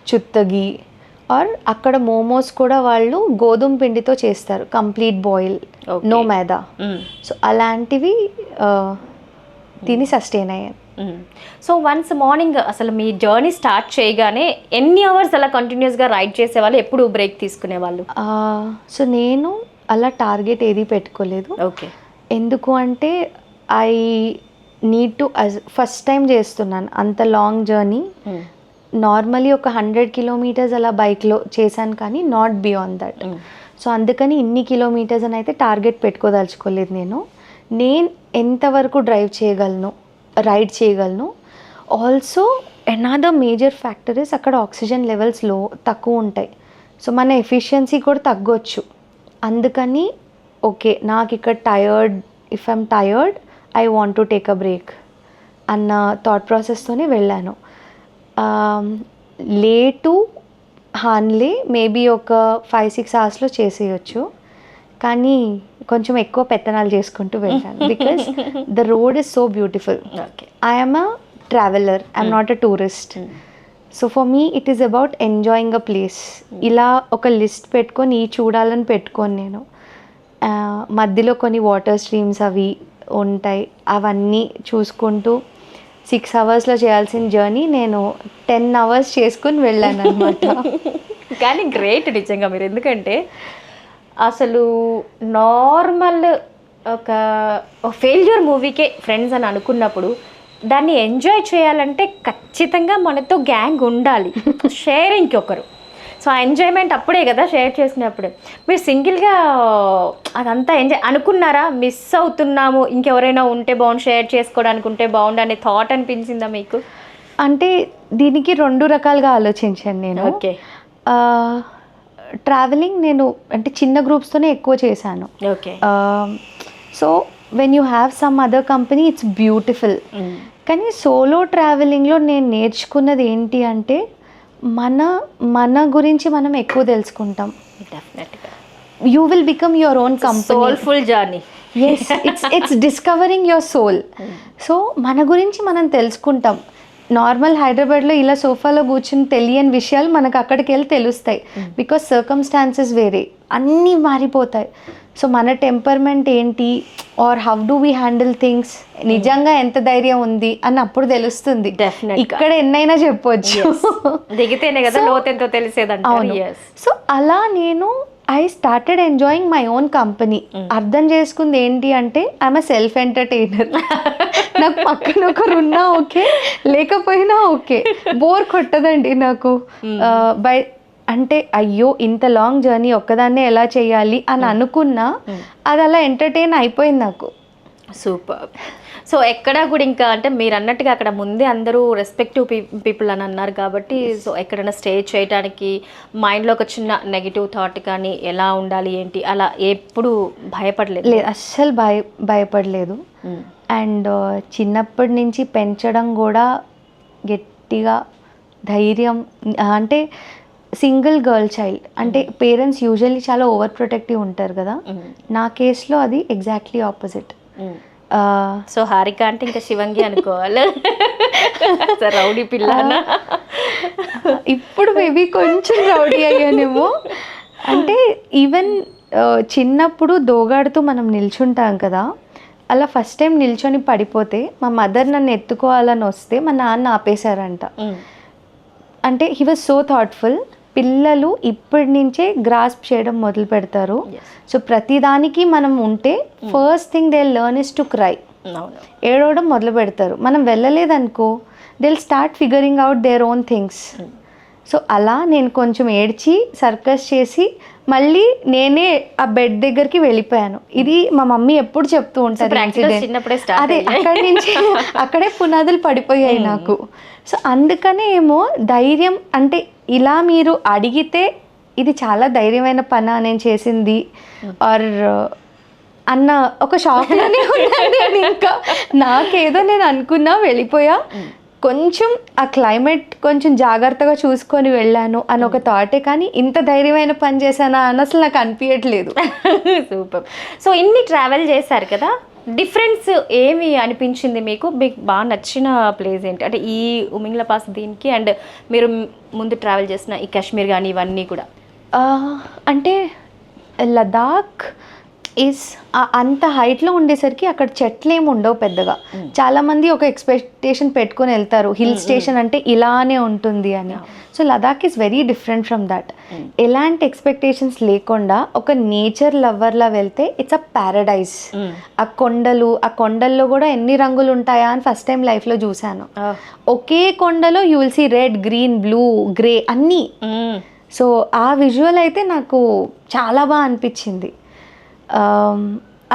A: చుత్తగి ఆర్ అక్కడ మోమోస్ కూడా వాళ్ళు గోధుమ పిండితో చేస్తారు, కంప్లీట్ బాయిల్, నో మైదా. సో అలాంటివి తిని సస్టైన్ అయ్యాను.
B: సో వన్స్ మార్నింగ్ అసలు మీ జర్నీ స్టార్ట్ చేయగానే ఎన్ని అవర్స్ అలా కంటిన్యూస్గా రైడ్ చేసేవాళ్ళు, ఎప్పుడు బ్రేక్ తీసుకునేవాళ్ళు?
A: సో నేను అలా టార్గెట్ ఏది పెట్టుకోలేదు.
B: ఓకే.
A: ఎందుకు అంటే I need to first time చేస్తున్నాను అంత లాంగ్ జర్నీ. నార్మలీ ఒక 100 kilometers అలా బైక్లో చేశాను కానీ నాట్ బియాండ్ దట్. సో అందుకని ఇన్ని కిలోమీటర్స్ అని అయితే టార్గెట్ పెట్టుకోదలుచుకోలేదు. నేను ఎంతవరకు డ్రైవ్ చేయగలను, రైడ్ చేయగలను. Also another major factor is అక్కడ ఆక్సిజన్ లెవెల్స్ తక్కువ ఉంటాయి. సో మన ఎఫిషియన్సీ కూడా తగ్గొచ్చు. అందుకని ఓకే నాకు ఇక్కడ if I'm tired I want to take a break అన్న థాట్ ప్రాసెస్తోనే వెళ్ళాను. లేటు హాన్లే మేబీ ఒక 5-6 hours చేసేయచ్చు, కానీ కొంచెం ఎక్కువ పెత్తనాలు చేసుకుంటూ వెళ్ళాను. Because the road is so beautiful. I'm a traveller, I'm not a tourist. So for me it is about enjoying a place. ఇలా ఒక లిస్ట్ పెట్టుకొని చూడాలని పెట్టుకొని నేను మధ్యలో కొన్ని వాటర్ స్ట్రీమ్స్ అవి ఉంటాయి, అవన్నీ చూసుకుంటూ 6 hours చేయాల్సిన జర్నీ నేను 10 hours చేసుకుని వెళ్ళాను అనమాట.
B: కానీ గ్రేట్ నిజంగా మీరు. ఎందుకంటే అసలు నార్మల్ ఒక ఫెయిల్యూర్ మూవీకే ఫ్రెండ్స్ అని అనుకున్నప్పుడు దాన్ని ఎంజాయ్ చేయాలంటే ఖచ్చితంగా మనతో గ్యాంగ్ ఉండాలి, షేరింగ్కి ఒకరు. సో ఆ ఎంజాయ్మెంట్ అప్పుడే కదా షేర్ చేసుకునేప్పుడే. మీరు సింగిల్గా అదంతా ఎంజాయ్ అనుకున్నారా? మిస్ అవుతున్నాము, ఇంకెవరైనా ఉంటే బాగుండు, షేర్ చేసుకోవడానికి ఉంటే బాగుండు అనే థాట్ అనిపించిందా మీకు?
A: అంటే దీనికి 2 రకాలుగా ఆలోచించాను నేను.
B: ఓకే.
A: ట్రావెలింగ్ నేను అంటే చిన్న గ్రూప్స్తోనే ఎక్కువ చేశాను.
B: Okay.
A: So when you have some other company it's beautiful. కానీ సోలో ట్రావెలింగ్లో నేను నేర్చుకున్నది ఏంటి అంటే మన గురించి మనం ఎక్కువ తెలుసుకుంటాం.
B: డెఫినెట్గా
A: you will become your own company.
B: Soulful journey.
A: Yes, it's discovering your soul. So మన గురించి మనం తెలుసుకుంటాం. నార్మల్ హైదరాబాద్లో ఇలా సోఫాలో కూర్చుని తెలియని విషయాలు మనకు అక్కడికి వెళ్ళి తెలుస్తాయి. బికాస్ సర్కమ్స్టాన్సెస్ వేరే, అన్నీ మారిపోతాయి. సో మన టెంపర్మెంట్ ఏంటి or how do we handle things, నిజంగా ఎంత ధైర్యం ఉంది అని అప్పుడు తెలుస్తుంది. ఇక్కడ ఎన్నైనా చెప్పొచ్చు,
B: దిగితేనే కదా లోతెంతో తెలిసేదంటారు.
A: సో అలా నేను I started enjoying my own company. అర్థం చేసుకుంది ఏంటి అంటే ఐఎమ్ అ సెల్ఫ్ ఎంటర్టైనర్. నాకు పక్కన ఒకరు ఉన్నా ఓకే, లేకపోయినా ఓకే, బోర్ కొట్టదండి నాకు. అంటే అయ్యో ఇంత లాంగ్ జర్నీ ఒక్కదాన్నే ఎలా చేయాలి అని అనుకున్నా అది అలా ఎంటర్టైన్ అయిపోయింది నాకు.
B: సూపర్. సో ఎక్కడా కూడా ఇంకా అంటే మీరు అన్నట్టుగా అక్కడ ముందే అందరూ రెస్పెక్టివ్ పీపుల్ అని అన్నారు కాబట్టి, సో ఎక్కడైనా స్టే చేయడానికి మైండ్లో ఒక చిన్న నెగిటివ్ థాట్ కానీ ఎలా ఉండాలి ఏంటి అలా ఎప్పుడు భయపడలేదు?
A: లేదు, అస్సలు భయపడలేదు. అండ్ చిన్నప్పటి నుంచి పెంచడం కూడా గట్టిగా ధైర్యం. అంటే సింగిల్ గర్ల్ చైల్డ్ అంటే పేరెంట్స్ యూజువల్లీ చాలా ఓవర్ ప్రొటెక్టివ్ ఉంటారు కదా. నా కేసులో అది ఎగ్జాక్ట్లీ ఆపోజిట్.
B: సో హారిక అంటే ఇంకా శివంగి అనుకోవాలి, రౌడీ పిల్ల.
A: ఇప్పుడు మేబీ కొంచెం రౌడీ అయ్యానేమో. అంటే ఈవెన్ చిన్నప్పుడు దోగాడుతూ మనం నిల్చుంటాం కదా, అలా ఫస్ట్ టైం నిల్చొని పడిపోతే మా మదర్ నన్ను ఎత్తుకోవాలని వస్తే మా నాన్న ఆపేశారంట. అంటే హీ వాజ్ సో థాట్ఫుల్. పిల్లలు ఇప్పటి నుంచే గ్రాస్ప్ చేయడం మొదలు పెడతారు. సో ప్రతిదానికి మనం ఉంటే first thing they learn is to cry. ఏడవడం మొదలు పెడతారు. మనం వెళ్ళలేదనుకో they will start figuring out their own things. So అలా నేను కొంచెం ఏడ్చి సర్కస్ చేసి మళ్ళీ నేనే ఆ బెడ్ దగ్గరికి వెళ్ళిపోయాను. ఇది మా మమ్మీ ఎప్పుడు చెప్తూ ఉంటారు. అదే అక్కడి నుంచి అక్కడే పునాదులు పడిపోయాయి నాకు. సో అందుకనే ఏమో ధైర్యం అంటే ఇలా మీరు అడిగితే ఇది చాలా ధైర్యమైన పని నేను చేసింది ఆర్ అన్న ఒక షాక్లోనే ఉన్నాను నేను. ఇంకా నాకేదో నేను అనుకున్నా వెళ్ళిపోయా. కొంచెం ఆ క్లైమేట్ కొంచెం జాగ్రత్తగా చూసుకొని వెళ్ళాను అని ఒక థాటే, కానీ ఇంత ధైర్యమైన పని చేశానా అని అసలు నాకు అనిపించట్లేదు.
B: సూపర్. సో ఇన్ని ట్రావెల్ చేశారు కదా, డిఫరెన్స్ ఏమి అనిపించింది మీకు? మీకు బాగా నచ్చిన ప్లేస్ ఏంటి? అంటే ఈ ఉమింగ్ల పాస్ దీనికి అండ్ మీరు ముందు ట్రావెల్ చేసిన ఈ కాశ్మీర్ కానీ ఇవన్నీ కూడా.
A: అంటే లదాఖ్ ఈజ్ అంత హైట్లో ఉండేసరికి అక్కడ చెట్లు ఏమి ఉండవు పెద్దగా. చాలామంది ఒక ఎక్స్పెక్టేషన్ పెట్టుకొని వెళ్తారు హిల్ స్టేషన్ అంటే ఇలానే ఉంటుంది అని. So Ladakh is very different from that. ఎలాంటి ఎక్స్పెక్టేషన్స్ లేకుండా ఒక నేచర్ లవర్లా వెళ్తే ఇట్స్ అ ప్యారడైజ్. ఆ కొండల్లో కూడా ఎన్ని రంగులు ఉంటాయా అని ఫస్ట్ టైం లైఫ్లో చూశాను. ఒకే కొండలో you will see red, green, blue, grey అన్నీ. సో ఆ విజువల్ అయితే నాకు చాలా బాగా అనిపించింది.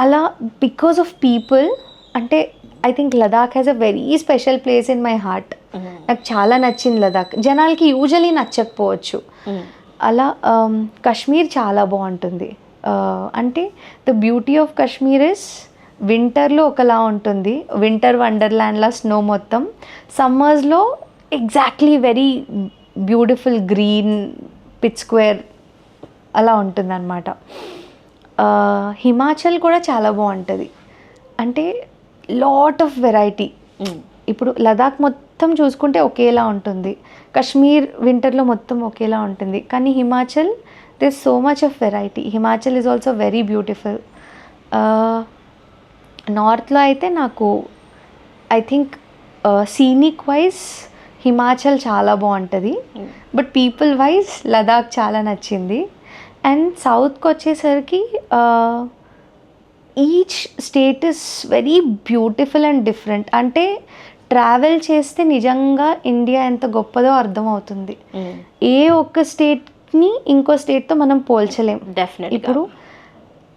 A: అలా బికాస్ ఆఫ్ పీపుల్, అంటే I think Ladakh has a very special place in my heart. నాకు చాలా నచ్చింది లదాఖ్. జనాలకి యూజువలీ నచ్చకపోవచ్చు. అలా కాశ్మీర్ చాలా బాగుంటుంది. అంటే the beauty of Kashmir is వింటర్లో ఒకలా ఉంటుంది, వింటర్ వండర్ల్యాండ్లా స్నో మొత్తం. సమ్మర్స్లో exactly very beautiful green pitch square అలా ఉంటుంది అన్నమాట. హిమాచల్ కూడా చాలా బాగుంటుంది. అంటే లాట్ ఆఫ్ వెరైటీ. ఇప్పుడు లదాఖ్ మొత్తం చూసుకుంటే ఒకేలా ఉంటుంది, కాశ్మీర్ వింటర్లో మొత్తం ఒకేలా ఉంటుంది, కానీ Himachal they is so much of variety. Himachal is also very beautiful. నార్త్లో అయితే నాకు I think scenic wise Himachal చాలా బాగుంటుంది, బట్ పీపుల్ వైజ్ లదాఖ్ చాలా నచ్చింది. అండ్ సౌత్కి వచ్చేసరికి each state is very beautiful and different. అంటే ట్రావెల్ చేస్తే నిజంగా ఇండియా ఎంత గొప్పదో అర్థమవుతుంది. ఏ ఒక్క స్టేట్ని ఇంకో స్టేట్తో మనం పోల్చలేం. ఇప్పుడు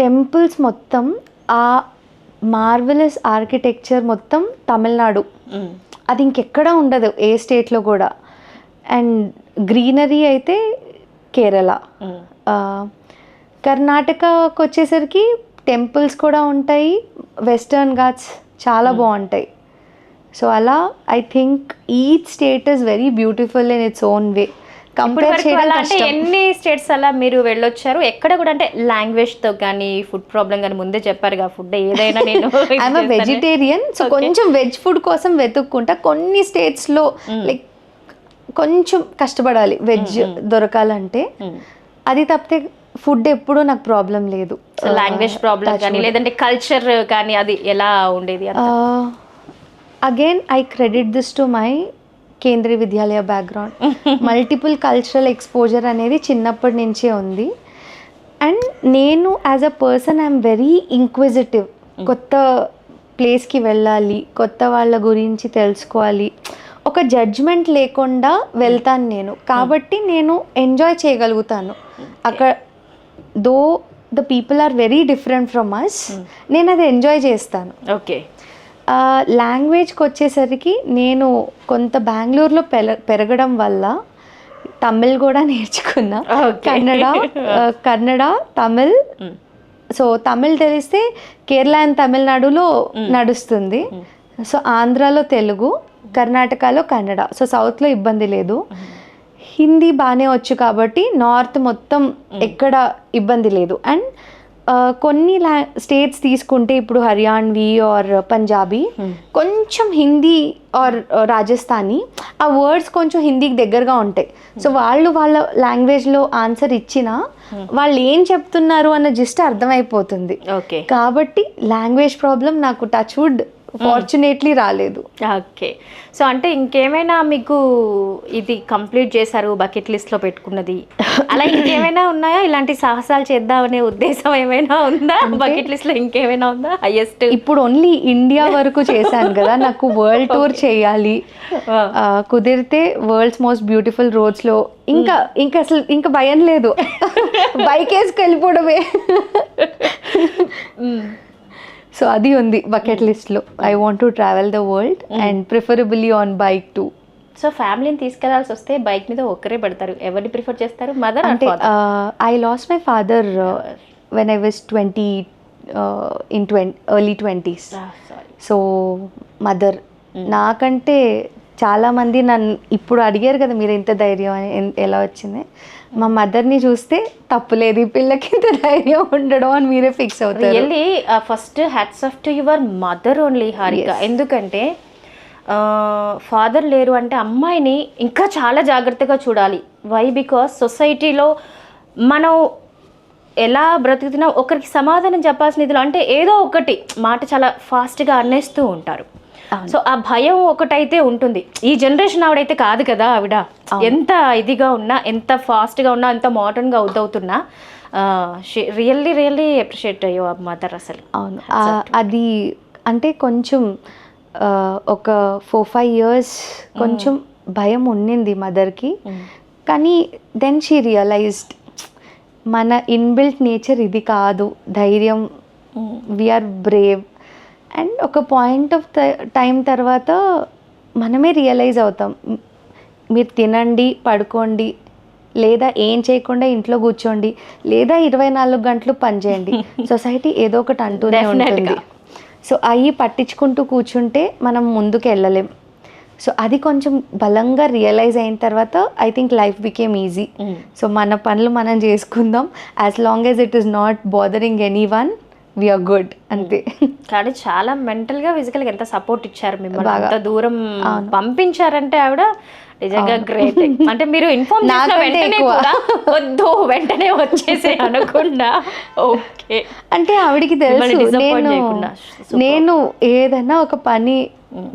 A: టెంపుల్స్ మొత్తం, ఆ మార్వెలస్ ఆర్కిటెక్చర్ మొత్తం తమిళనాడు, అది ఇంకెక్కడా ఉండదు ఏ స్టేట్లో కూడా. అండ్ గ్రీనరీ అయితే కేరళ. కర్ణాటకకు వచ్చేసరికి టెంపుల్స్ కూడా ఉంటాయి, వెస్టర్న్ ఘాట్స్ చాలా బాగుంటాయి. సో అలా I think each state is very beautiful in its own way. Compare చేయడం
B: అంటే ఎన్ని స్టేట్స్ అలా మీరు వెళ్ళొచ్చారు? ఎక్కడ కూడా అంటే లాంగ్వేజ్తో కానీ ఫుడ్ ప్రాబ్లం కానీ ముందే చెప్పారు కదా, ఫుడ్ ఏదైనా నేను
A: ఐఎమ్ వెజిటేరియన్. సో కొంచెం వెజ్ ఫుడ్ కోసం వెతుక్కుంటా. కొన్ని స్టేట్స్లో లైక్ కొంచెం కష్టపడాలి వెజ్ దొరకాలంటే. అది తప్పితే ఫుడ్ ఎప్పుడూ నాకు ప్రాబ్లం లేదు.
B: లాంగ్వేజ్ ప్రాబ్లం కానీ లేదంటే కల్చర్ కానీ అది ఎలా ఉండేది?
A: Again I credit this to my Kendriya Vidyalaya background. Multiple cultural exposure అనేది చిన్నప్పటి నుంచే ఉంది. అండ్ నేను as a person I'm very inquisitive. కొత్త ప్లేస్కి వెళ్ళాలి, కొత్త వాళ్ళ గురించి తెలుసుకోవాలి, ఒక జడ్జ్మెంట్ లేకుండా వెళ్తాను నేను. కాబట్టి నేను ఎంజాయ్ చేయగలుగుతాను అక్కడ. Though the people are very different from us, నేను అది ఎంజాయ్ చేస్తాను.
B: ఓకే.
A: లాంగ్వేజ్కి వచ్చేసరికి నేను కొంత బెంగళూరులో పెరగడం వల్ల తమిళ్ కూడా నేర్చుకున్నా. కన్నడ, తమిళ్. సో తమిళ్ తెలిస్తే కేరళ అండ్ తమిళనాడులో నడుస్తుంది. సో ఆంధ్రాలో తెలుగు, కర్ణాటకలో కన్నడ. సో సౌత్లో ఇబ్బంది లేదు. హిందీ బాగానే వచ్చు కాబట్టి నార్త్ మొత్తం ఎక్కడ ఇబ్బంది లేదు. అండ్ కొన్ని స్టేట్స్ తీసుకుంటే ఇప్పుడు హర్యాణవి ఆర్ పంజాబీ కొంచెం హిందీ ఆర్ రాజస్థానీ ఆ వర్డ్స్ కొంచెం హిందీకి దగ్గరగా ఉంటాయి. సో వాళ్ళు వాళ్ళ లాంగ్వేజ్లో ఆన్సర్ ఇచ్చినా వాళ్ళు ఏం చెప్తున్నారు అన్న జిస్ట్ అర్థమైపోతుంది.
B: ఓకే,
A: కాబట్టి లాంగ్వేజ్ ప్రాబ్లం నాకు టచ్ వుడ్ ఫార్చునేట్లీ రాలేదు.
B: ఓకే. సో అంటే ఇంకేమైనా మీకు ఇది కంప్లీట్ చేశారు బకెట్ లిస్ట్లో పెట్టుకున్నది, అలా ఇంకేమైనా ఉన్నాయా? ఇలాంటి సాహసాలు చేద్దామనే ఉద్దేశం ఏమైనా ఉందా బకెట్ లిస్ట్లో? ఇంకేమైనా ఉందా హైయెస్ట్?
A: ఇప్పుడు ఓన్లీ ఇండియా వరకు చేశాను కదా, నాకు వరల్డ్ టూర్ చేయాలి. కుదిరితే వరల్డ్స్ మోస్ట్ బ్యూటిఫుల్ రోడ్స్లో ఇంకా అసలు ఇంకా భయం లేదు, బైక్ వేసుకు వెళ్ళిపోవడమే. సో అది ఉంది బకెట్ లిస్ట్లో. I want to travel the world and preferably on bike two.
B: So ఫ్యామిలీని తీసుకెళ్లాల్సి వస్తే బైక్ మీద ఒక్కరే పడతారు, ఎవరిని ప్రిఫర్ చేస్తారు? మదర్
A: అంటే I lost my father when I was 20 in early 20s. So mother. నాకంటే చాలామంది నన్ను ఇప్పుడు అడిగారు కదా మీరు ఎంత ధైర్యం అని, ఎలా వచ్చింది? మా మదర్ని చూస్తే తప్పులేదు, ఈ పిల్లకి ఇంత ధైర్యం ఉండడం అని మీరే ఫిక్స్ అవుతారు.
B: Really first hats off to your mother only Harika. ఎందుకంటే ఫాదర్ లేరు అంటే అమ్మాయిని ఇంకా చాలా జాగ్రత్తగా చూడాలి. వై? బికాస్ సొసైటీలో మనం ఎలా బ్రతుకుతున్నా ఒకరికి సమాధానం చెప్పాల్సిన ఇదిలో అంటే ఏదో ఒకటి మాట చాలా ఫాస్ట్గా అనేస్తూ ఉంటారు. సో ఆ భయం ఒకటైతే ఉంటుంది. ఈ జనరేషన్ ఆవిడైతే కాదు కదా, ఆవిడ ఎంత ఇదిగా ఉన్నా, ఎంత ఫాస్ట్గా ఉన్నా, ఎంత మోడర్న్గా అవుతున్నా రియల్లీ రియల్లీ అప్రిషియేట్ అయ్యో మదర్ అసలు.
A: అవును, అది అంటే కొంచెం ఒక 4-5 years కొంచెం భయం ఉండింది మదర్కి. కానీ దెన్ షీ రియలైజ్డ్ మన ఇన్బిల్ట్ నేచర్ ఇది కాదు, ధైర్యం, వీఆర్ బ్రేవ్. అండ్ ఒక పాయింట్ ఆఫ్ టైం తర్వాత మనమే రియలైజ్ అవుతాం, మీరు తినండి, పడుకోండి, లేదా ఏం చేయకుండా ఇంట్లో కూర్చోండి, లేదా 24 గంటలు పని చేయండి, సొసైటీ ఏదో ఒకటి అంటూనే ఉంటుంది. సో అవి పట్టించుకుంటూ కూర్చుంటే మనం ముందుకు వెళ్ళలేం. సో అది కొంచెం బలంగా రియలైజ్ అయిన తర్వాత I think life became easy. So మన పనులు మనం చేసుకుందాం, as long as it is not bothering anyone, we're good, అంతే.
B: కానీ చాలా మెంటల్గా ఫిజికల్గా ఎంత సపోర్ట్ ఇచ్చారు మిమ్మల్ని, అంత దూరం పంపించారంటే ఆవిడ నిజంగా గ్రేట్. అంటే మీరు ఇన్ఫార్మ్ చేసిన వెంటనే కూడా వద్దు వెంటనే వచ్చేసే అనకుండా. ఓకే,
A: అంటే ఆవిడికి తెలుసు నేను ఏదైనా ఒక పని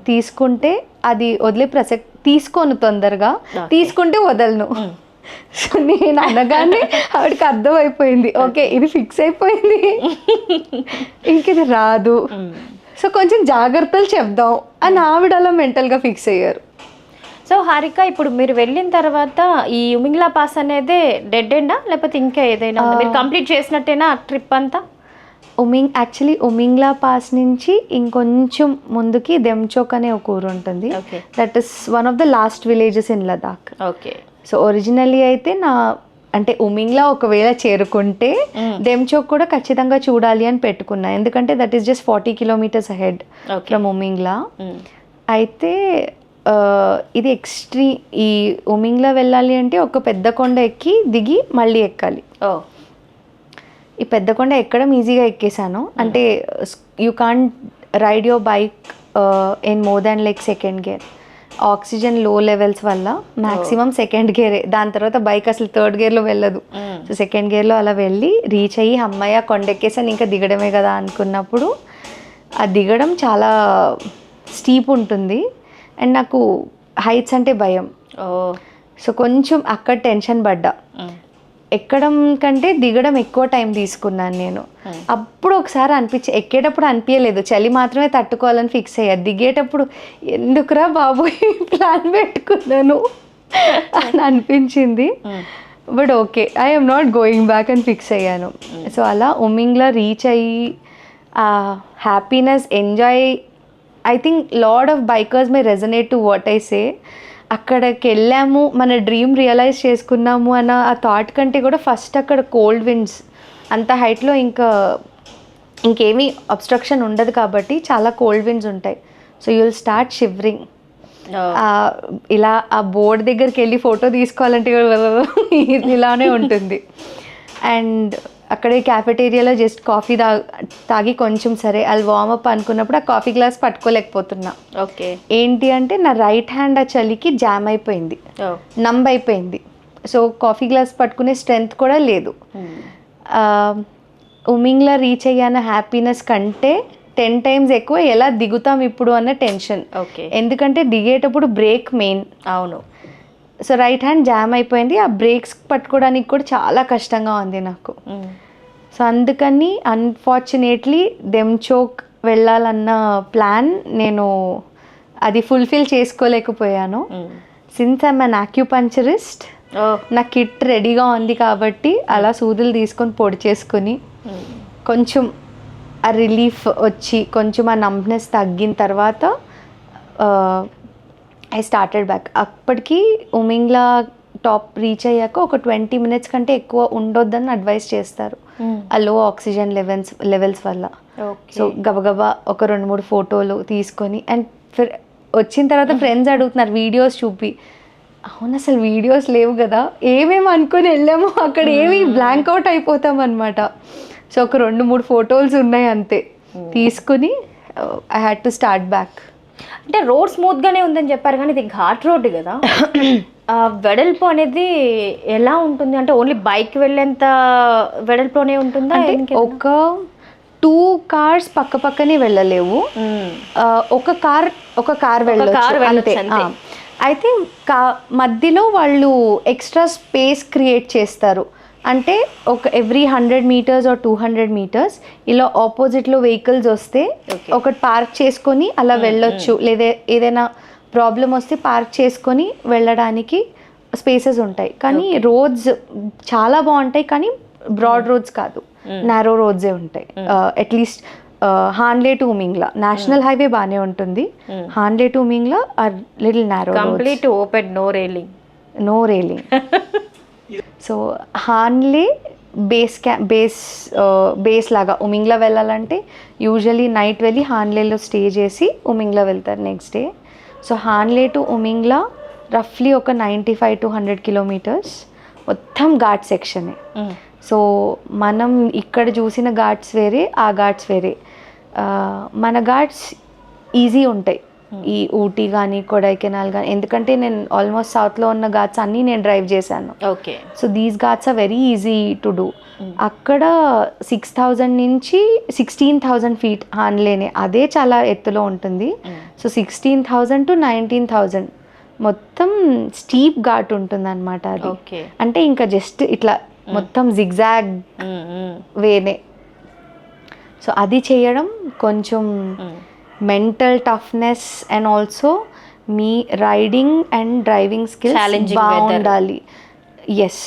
A: తీసుకుంటే అది వదిలే ప్రసక్తి తీసుకోను, తొందరగా తీసుకుంటే వదలను. సో నేను అనగానే ఆవిడకి అర్థమైపోయింది, ఓకే ఇది ఫిక్స్ అయిపోయింది, ఇంక ఇది రాదు, సో కొంచెం జాగ్రత్తలు చెప్దాం అని ఆవిడ అలా మెంటల్గా ఫిక్స్ అయ్యారు.
B: సో హారిక, ఇప్పుడు మీరు వెళ్ళిన తర్వాత ఈ ఉమింగ్లా పాస్ అనేది డెడ్ ఎండా లేకపోతే ఇంకా ఏదైనా మీరు కంప్లీట్ చేసినట్టేనా ట్రిప్ అంతా?
A: యాక్చువల్లీ ఉమింగ్లా పాస్ నుంచి ఇంకొంచెం ముందుకి దెమ్చోక్ అనే ఒక ఊరు ఉంటుంది. That is one of the last villages in Ladakh.
B: Okay.
A: So originally అయితే అంటే ఉమింగ్లా ఒకవేళ చేరుకుంటే దెమ్చోక్ కూడా ఖచ్చితంగా చూడాలి అని పెట్టుకున్నా, ఎందుకంటే that is just 40 kilometers ahead from Umlingla. అయితే ఇది ఈ ఉమింగ్లా వెళ్ళాలి అంటే ఒక పెద్ద కొండ ఎక్కి దిగి మళ్ళీ ఎక్కాలి. ఈ పెద్ద కొండ ఎక్కడం ఈజీగా ఎక్కేసాను, అంటే you can't ride your bike in more than like second gear. Oxygen low levels వల్ల మ్యాక్సిమం సెకండ్ గేరే, దాని తర్వాత బైక్ అసలు థర్డ్ గేర్లో వెళ్ళదు. సో సెకండ్ గేర్లో అలా వెళ్ళి రీచ్ అయ్యి అమ్మయ్య కొండెక్కేసాను, ఇంకా దిగడమే కదా అనుకున్నప్పుడు ఆ దిగడం చాలా స్టీప్ ఉంటుంది అండ్ నాకు హైట్స్ అంటే భయం. సో కొంచెం అక్కడ టెన్షన్ పడ్డా. ఎక్కడం కంటే దిగడం ఎక్కువ టైం తీసుకున్నాను నేను. అప్పుడు ఒకసారి ఎక్కేటప్పుడు అనిపించలేదు, చలి మాత్రమే తట్టుకోవాలని ఫిక్స్ అయ్యా. దిగేటప్పుడు ఎందుకురా బాబు ప్లాన్ పెట్టుకున్నాను అని అనిపించింది. But okay, I'm not going back అని ఫిక్స్ అయ్యాను. సో అలా ఉమింగ్లా రీచ్ అయ్యి ఆ happiness enjoy, I think lot of bikers May resonate to what I say. అక్కడికి వెళ్ళాము, మన డ్రీమ్ రియలైజ్ చేసుకున్నాము అన్న ఆ థాట్ కంటే కూడా ఫస్ట్ అక్కడ కోల్డ్ విండ్స్, అంత హైట్లో ఇంకేమీ అబ్స్ట్రక్షన్ ఉండదు కాబట్టి చాలా కోల్డ్ విండ్స్ ఉంటాయి. So you will start shivering. ఇలా ఆ బోర్డ్ దగ్గరికి వెళ్ళి ఫోటో తీసుకోవాలంటే ఇలానే ఉంటుంది. అండ్ అక్కడే క్యాఫెటేరియాలో జస్ట్ కాఫీ తాగి కొంచెం సరే అది వార్మప్ అనుకున్నప్పుడు ఆ కాఫీ గ్లాస్ పట్టుకోలేకపోతున్నా.
B: ఓకే.
A: ఏంటి అంటే నా రైట్ హ్యాండ్ ఆ చలికి జామ్ అయిపోయింది, నంబ్ అయిపోయింది. సో కాఫీ గ్లాస్ పట్టుకునే స్ట్రెంగ్త్ కూడా లేదు. ఉమింగ్లా రీచ్ అయ్యాన హ్యాపీనెస్ కంటే 10 times ఎక్కువ ఎలా దిగుతాం ఇప్పుడు అన్న టెన్షన్.
B: ఓకే.
A: ఎందుకంటే దిగేటప్పుడు బ్రేక్ మెయిన్.
B: అవును.
A: సో రైట్ హ్యాండ్ జామ్ అయిపోయింది, ఆ బ్రేక్స్ పట్టుకోవడానికి కూడా చాలా కష్టంగా ఉంది నాకు. సో అందుకని అన్ఫార్చునేట్లీ దెమ్చోక్ వెళ్ళాలన్న ప్లాన్ నేను అది ఫుల్ఫిల్ చేసుకోలేకపోయాను. సిన్స్ ఐమ్ అన్ ఆక్యుపంచరిస్ట్, నా కిట్ రెడీగా ఉంది కాబట్టి అలా సూదులు తీసుకొని పొడి చేసుకొని కొంచెం ఆ రిలీఫ్ వచ్చి కొంచెం ఆ నంబ్నెస్ తగ్గిన తర్వాత ఐ స్టార్టెడ్ బ్యాక్. అప్పటికి ఉమింగ్లా టాప్ రీచ్ అయ్యాక ఒక 20 minutes కంటే ఎక్కువ ఉండొద్దని అడ్వైస్ చేస్తారు ఆ లో ఆక్సిజన్ లెవెల్స్ వల్ల. సో గబగబా ఒక 2-3 ఫోటోలు తీసుకొని అండ్ వచ్చిన తర్వాత ఫ్రెండ్స్ అడుగుతున్నారు వీడియోస్ చూపి. అవును అసలు వీడియోస్ లేవు కదా, ఏమేమి అనుకొని వెళ్ళామో అక్కడ ఏమి బ్లాంక్ అవుట్ అయిపోతాం అనమాట. సో ఒక 2-3 ఫోటోస్ ఉన్నాయి అంతే తీసుకుని I had to start back.
B: అంటే రోడ్ స్మూత్గానే ఉందని చెప్పారు కానీ ఇది ఘాట్ రోడ్డు కదా, వెడల్పు అనేది ఎలా ఉంటుంది? అంటే ఓన్లీ బైక్ వెళ్ళేంత వెడల్పునే ఉంటుందా?
A: ఒక 2 cars పక్క పక్కనే వెళ్ళలేవు, ఒక కార్ వెళ్ళొచ్చు అంతే. అయితే మధ్యలో వాళ్ళు ఎక్స్ట్రా స్పేస్ క్రియేట్ చేస్తారు. అంటే ఒక ఎవ్రీ 100 meters or 200 meters ఇలా ఆపోజిట్లో వెహికల్స్ వస్తే ఒకటి పార్క్ చేసుకొని అలా వెళ్ళొచ్చు, లేదా ఏదైనా ప్రాబ్లం వస్తే పార్క్ చేసుకొని వెళ్ళడానికి స్పేసెస్ ఉంటాయి. కానీ రోడ్స్ చాలా బాగుంటాయి, కానీ బ్రాడ్ రోడ్స్ కాదు, నారో రోడ్సే ఉంటాయి. At least Hanle to Umling La national highway బాగానే ఉంటుంది, Hanle to Umling La are little narrow,
B: complete open, no railing.
A: So Hanle base లాగా ఉమింగ్లా వెళ్ళాలంటే యూజువలీ నైట్ వెళ్ళి హాన్లేలో స్టే చేసి ఉమింగ్లా వెళ్తారు next day. So Hanle to Umling La రఫ్లీ ఒక 95 to 100 kilometers, మొత్తం ఘాట్ సెక్షనే. సో మనం ఇక్కడ చూసిన ఘాట్స్ వేరే, ఆ ఘాట్స్ వేరే. మన ఘాట్స్ ఈజీ ఉంటాయి, ఈ ఊటీ కానీ కొడైకెనాల్ కానీ, ఎందుకంటే నేను ఆల్మోస్ట్ సౌత్లో ఉన్న ఘాట్స్ అన్నీ నేను డ్రైవ్ చేశాను.
B: Okay.
A: So these ghats are very easy to do. అక్కడ 6,000 నుంచి 16,000 feet హాన్లేనే, అదే చాలా ఎత్తులో ఉంటుంది. సో 16,000 to 19,000 మొత్తం స్టీప్ ఘాట్ ఉంటుంది అనమాట అది. అంటే ఇంకా జస్ట్ ఇట్లా మొత్తం జిగ్జాగ్ వేనే. సో అది చేయడం కొంచెం mental toughness and also me riding and driving skills బాగుండాలి. ఎస్,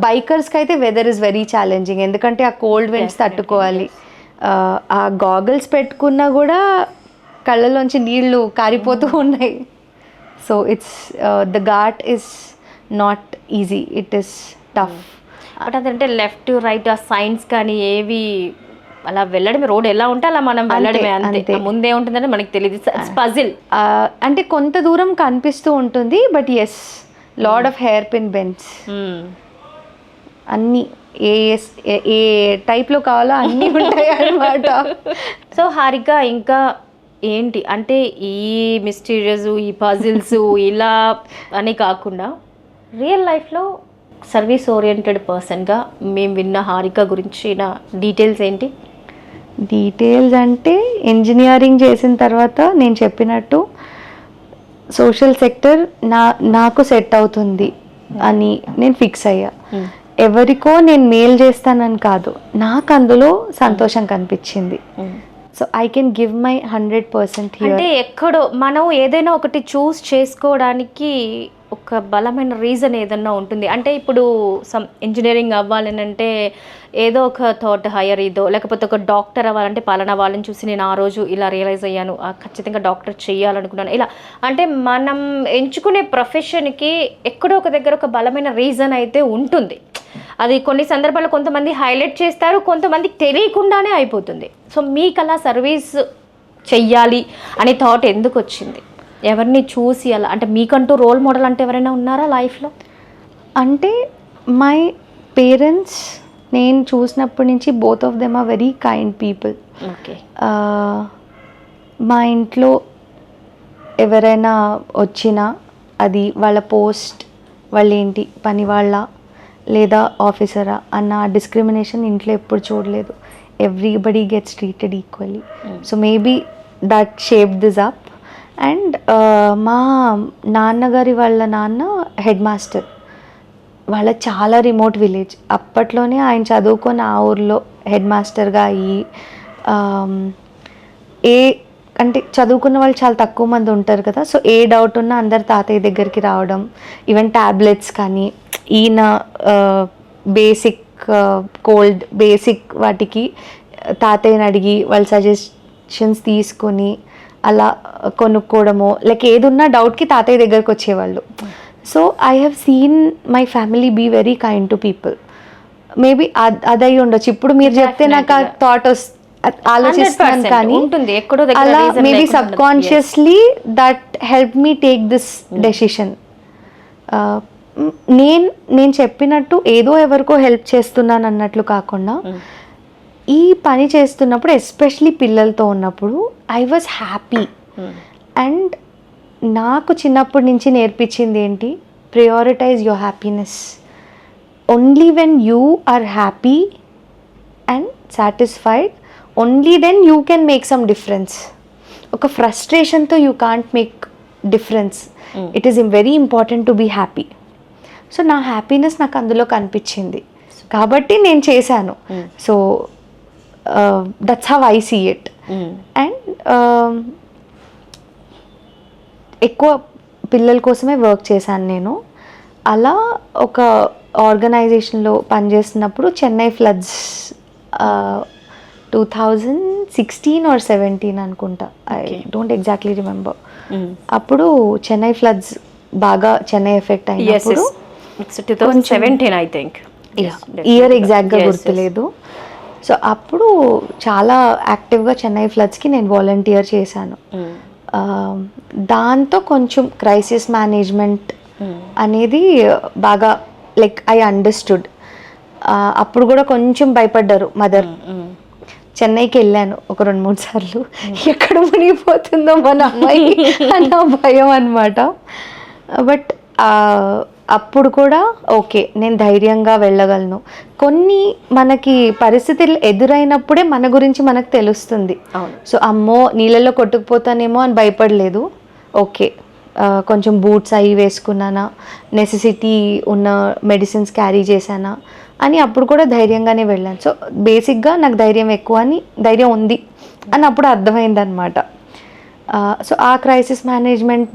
A: బైకర్స్కి అయితే వెదర్ ఇస్ వెరీ ఛాలెంజింగ్, ఎందుకంటే ఆ కోల్డ్ విండ్స్ తట్టుకోవాలి. ఆ గాగల్స్ పెట్టుకున్నా కూడా కళ్ళలోంచి నీళ్లు కారిపోతూ ఉన్నాయి. So it's the ghat is not easy, it is tough.
B: But అదంటే లెఫ్ట్ రైట్ ఆ సైన్స్ కానీ ఏవి అలా వెళ్ళడమే, రోడ్ ఎలా ఉంటే అలా మనం వెళ్ళడమే అంతే, ముందే ఉంటుందని మనకి తెలియదు. పజిల్
A: అంటే కొంత దూరం కనిపిస్తూ ఉంటుంది, but yes lot of hairpin bends అన్నీ ఏ టైప్లో కావాలో అన్నీ ఉంటాయి అన్నమాట.
B: సో హారిక ఇంకా ఏంటి అంటే ఈ మిస్టీరియస్, ఈ పజిల్స్ ఇలా అని కాకుండా రియల్ లైఫ్లో సర్వీస్ ఓరియంటెడ్ పర్సన్గా మేము విన్న హారిక గురించిన డీటెయిల్స్ ఏంటి?
A: డీటెయిల్స్ అంటే ఇంజనీరింగ్ చేసిన తర్వాత నేను చెప్పినట్టు సోషల్ సెక్టర్ నాకు సెట్ అవుతుంది అని నేను ఫిక్స్ అయ్యా. ఎవరికో నేను మేల్ చేస్తానని కాదు, నాకు అందులో సంతోషం కనిపించింది. So I can give my 100% here.
B: అంటే ఎక్కడో మనం ఏదైనా ఒకటి చూస్ చేసుకోవడానికి ఒక బలమైన రీజన్ ఏదన్నా ఉంటుంది. అంటే ఇప్పుడు సమ్ ఇంజనీరింగ్ అవ్వాలని అంటే ఏదో ఒక థాట్ హైయర్ ఇదో, లేకపోతే ఒక డాక్టర్ అవ్వాలంటే పలానా వాళ్ళని చూసి నేను ఆ రోజు ఇలా రియలైజ్ అయ్యాను, ఖచ్చితంగా డాక్టర్ చేయాలనుకున్నాను. ఇలా అంటే మనం ఎంచుకునే ప్రొఫెషన్కి ఎక్కడో ఒక దగ్గర ఒక బలమైన రీజన్ అయితే ఉంటుంది. అది కొన్ని సందర్భాల్లో కొంతమంది హైలైట్ చేస్తారు, కొంతమందికి తెలియకుండానే అయిపోతుంది. సో మీకు అలా సర్వీస్ చెయ్యాలి అనే థాట్ ఎందుకు వచ్చింది? ఎవరిని చూసి అలా, అంటే మీకంటూ రోల్ మోడల్ అంటే ఎవరైనా ఉన్నారా లైఫ్లో?
A: అంటే మై పేరెంట్స్ నేను చూసినప్పటి నుంచి both of them are very kind people.
B: Okay.
A: మా ఇంట్లో ఎవరైనా వచ్చినా అది వాళ్ళ పోస్ట్, వాళ్ళు ఏంటి పని వాళ్ళ లేదా ఆఫీసరా అన్న డిస్క్రిమినేషన్ ఇంట్లో ఎప్పుడు చూడలేదు. Everybody gets treated equally. So maybe that shape this up. And మా నాన్నగారి వాళ్ళ నాన్న హెడ్ మాస్టర్. వాళ్ళ చాలా రిమోట్ విలేజ్. అప్పట్లోనే ఆయన చదువుకొని ఆ ఊర్లో హెడ్ మాస్టర్గా అయ్యి, అంటే చదువుకున్న వాళ్ళు చాలా తక్కువ మంది ఉంటారు కదా. సో ఏ డౌట్ ఉన్నా అందరు తాతయ్య దగ్గరికి రావడం. ఈవెన్ ట్యాబ్లెట్స్ కానీ ఈయన బేసిక్ కోల్డ్ బేసిక్ వాటికి తాతయ్యని అడిగి వాళ్ళ సజెషన్స్ తీసుకొని అలా కొనుక్కోవడము, లైక్ ఏదున్నా డౌట్కి తాతయ్య దగ్గరికి వచ్చేవాళ్ళు. So I have seen my family be very kind to people. Maybe అదై ఉండొచ్చు. ఇప్పుడు మీరు చెప్తే నాకు ఆ థాట్ ఆలోచిస్తున్నాను, కానీ అలా maybe sub consciously that help me take this decision. నేను చెప్పినట్టు ఏదో ఎవరికో హెల్ప్ చేస్తున్నాను అన్నట్లు కాకుండా ఈ పని చేస్తున్నప్పుడు ఎస్పెషలీ పిల్లలతో ఉన్నప్పుడు ఐ వాజ్ హ్యాపీ. అండ్ నాకు చిన్నప్పటి నుంచి నేర్పించింది ఏంటి, prioritize your happiness. Only when you are happy and satisfied, only then you can make some difference. ఒక ఫ్రస్ట్రేషన్తో you can't make difference. It is very important to be happy. So నా happiness నాకు అందులో కనిపించింది కాబట్టి నేను చేశాను. So that's how I see it. And ఎక్కువ పిల్లల కోసమే వర్క్ చేశాను నేను. అలా ఒక ఆర్గనైజేషన్లో పనిచేస్తున్నప్పుడు చెన్నై ఫ్లడ్స్ 2016 or 17 అనుకుంటా, ఐ డోంట్ ఎగ్జాక్ట్లీ రిమెంబర్. అప్పుడు చెన్నై ఫ్లడ్స్ బాగా చెన్నై ఎఫెక్ట్ అయినప్పుడు,
B: 2017 ఐ థింక్,
A: ఇయర్ ఎగ్జాక్ట్గా గుర్తులేదు. సో అప్పుడు చాలా యాక్టివ్గా చెన్నై ఫ్లడ్స్కి నేను వాలంటీర్ చేశాను. దాంతో కొంచెం క్రైసిస్ మేనేజ్మెంట్ అనేది బాగా లైక్ ఐ అండర్స్టూడ్. అప్పుడు కూడా కొంచెం భయపడ్డారు మదర్. చెన్నైకి వెళ్ళాను ఒక 2-3 సార్లు, ఎక్కడ మునిగిపోతుందో మన అమ్మాయి అన్న భయం అనమాట. బట్ అప్పుడు కూడా ఓకే, నేను ధైర్యంగా వెళ్ళగలను. కొన్ని మనకి పరిస్థితులు ఎదురైనప్పుడే మన గురించి మనకు తెలుస్తుంది. సో అమ్మో నీళ్ళల్లో కొట్టుకుపోతానేమో అని భయపడలేదు. ఓకే, కొంచెం బూట్స్ అవి వేసుకున్నానా, నెసెసిటీ ఉన్న మెడిసిన్స్ క్యారీ చేశానా అని అప్పుడు కూడా ధైర్యంగానే వెళ్ళాను. సో బేసిక్గా నాకు ధైర్యం ఎక్కువ అని, ధైర్యం ఉంది అని అప్పుడు అర్థమైందనమాట. సో ఆ క్రైసిస్ మేనేజ్మెంట్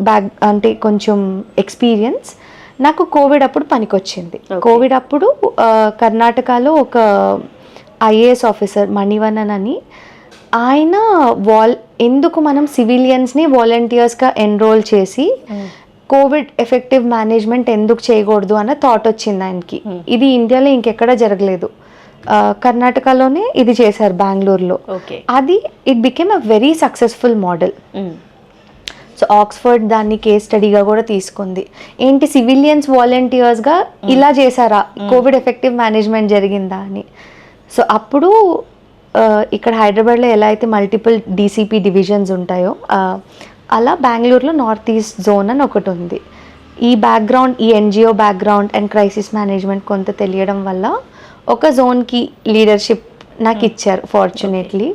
A: బ్యాక్ అంటే కొంచెం ఎక్స్పీరియన్స్ నాకు కోవిడ్ అప్పుడు పనికొచ్చింది. కోవిడ్ అప్పుడు కర్ణాటకలో ఒక ఐఏఎస్ ఆఫీసర్ మణివన్నన్ అని, ఆయన ఎందుకు మనం సివిలియన్స్ని వాలంటీర్స్గా ఎన్రోల్ చేసి కోవిడ్ ఎఫెక్టివ్ మేనేజ్మెంట్ ఎందుకు చేయకూడదు అన్న థాట్ వచ్చింది ఆయనకి. ఇది ఇండియాలో ఇంకెక్కడా జరగలేదు, కర్ణాటకలోనే ఇది చేశారు, బెంగళూరులో. అది it became a very successful model. So Oxford దాన్ని కేస్ స్టడీగా కూడా తీసుకుంది. ఏంటి సివిలియన్స్ వాలంటీర్స్గా ఇలా చేశారా, కోవిడ్ ఎఫెక్టివ్ మేనేజ్మెంట్ జరిగిందా అని. సో అప్పుడు ఇక్కడ హైదరాబాద్లో ఎలా అయితే మల్టిపుల్ డీసీపీ డివిజన్స్ ఉంటాయో అలా బెంగళూరులో నార్త్ ఈస్ట్ జోన్ అని ఒకటి ఉంది. ఈ బ్యాక్గ్రౌండ్, ఈ NGO background and crisis management కొంత తెలియడం వల్ల ఒక జోన్కి లీడర్షిప్ నాకు ఇచ్చారు ఫార్చునేట్లీ.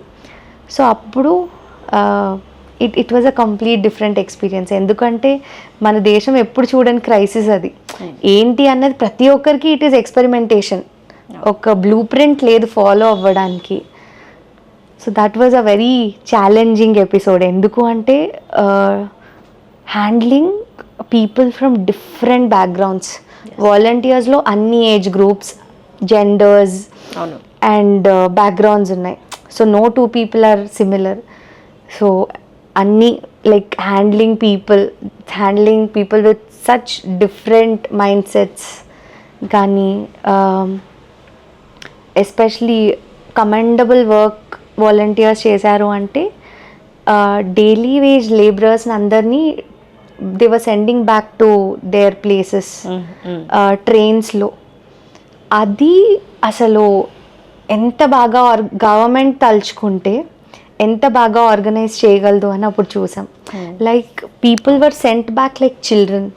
A: సో అప్పుడు it was a complete different experience. ఎందుకంటే మన దేశం ఎప్పుడు చూడని క్రైసిస్ అది. ఏంటి అన్నది ప్రతి ఒక్కరికి ఇట్ ఈస్ ఎక్స్పెరిమెంటేషన్, ఒక బ్లూ ప్రింట్ లేదు ఫాలో అవ్వడానికి. So that was a very challenging episode. ఎందుకు అంటే handling people from different backgrounds. వాలంటీర్స్లో అన్ని age groups, genders and backgrounds ఉన్నాయి. So no two people are similar. So అన్నీ like handling people with such different mindsets. కానీ especially commendable work volunteers చేశారు అంటే daily wage లేబరర్స్ని అందరినీ they were sending back to their places ట్రైన్స్లో. అది అసలు ఎంత బాగా గవర్నమెంట్ తలుచుకుంటే ఎంత బాగా ఆర్గనైజ్ చేయగలదు అని అప్పుడు చూసాం. Like people were cent back like children.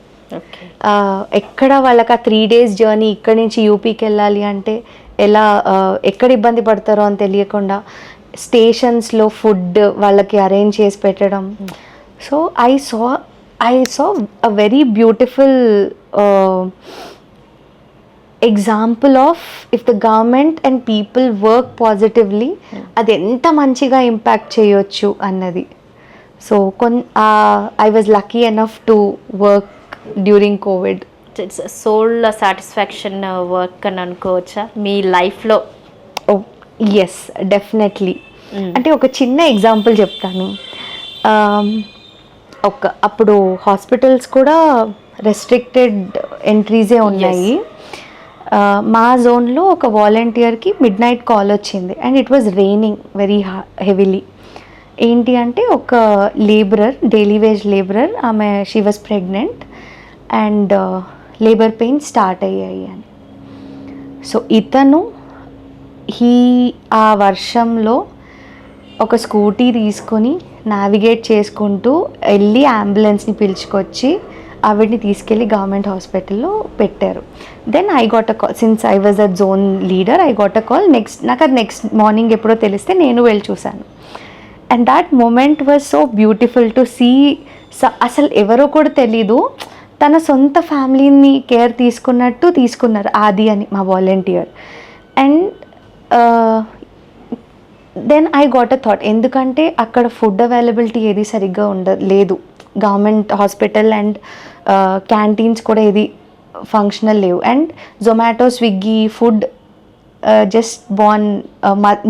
A: ఎక్కడ వాళ్ళకి ఆ 3 days జర్నీ ఇక్కడి నుంచి యూపీకి వెళ్ళాలి అంటే ఎలా ఎక్కడ ఇబ్బంది పడతారో అని తెలియకుండా స్టేషన్స్లో ఫుడ్ వాళ్ళకి అరేంజ్ చేసి పెట్టడం. So I saw a very beautiful example of if the government and people work positively అది ఎంత మంచిగా ఇంపాక్ట్ చేయొచ్చు అన్నది. So I was lucky enough to work during Covid.
B: It's soul satisfaction work అని అనుకోవచ్చా మీ లైఫ్లో?
A: Yes, definitely. అంటే ఒక చిన్న ఎగ్జాంపుల్ చెప్తాను. అప్పుడు హాస్పిటల్స్ కూడా రెస్ట్రిక్టెడ్ ఎంట్రీసే ఉన్నాయి. మా జోన్లో ఒక వాలంటీర్కి midnight కాల్ వచ్చింది and it was raining very heavily. ఏంటి అంటే ఒక లేబరర్, డైలీ వేజ్ లేబరర్, ఆమె she was pregnant and labour pain start అయ్యాయి అని. సో ఇతను ఆ వర్షంలో ఒక స్కూటీ తీసుకొని నావిగేట్ చేసుకుంటూ వెళ్ళి అంబులెన్స్ని పిలుచుకొచ్చి ఆవిడ్ని తీసుకెళ్ళి గవర్నమెంట్ హాస్పిటల్లో పెట్టారు. Then I got a call, since I was a zone leader, I got a call. నాకు అది నెక్స్ట్ మార్నింగ్ ఎప్పుడో తెలిస్తే నేను వెళ్ళి చూశాను. And that moment was so beautiful to see. అసలు ఎవరో కూడా తెలీదు, తన సొంత ఫ్యామిలీని కేర్ తీసుకున్నారు ఆది అని మా volunteer. And then I got a thought, ఎందుకంటే అక్కడ ఫుడ్ అవైలబిలిటీ ఏది సరిగ్గా లేదు, గవర్నమెంట్ హాస్పిటల్ అండ్ క్యాంటీన్స్ కూడా ఏది ఫంక్షనల్ లేవు. And Zomato, Swiggy food just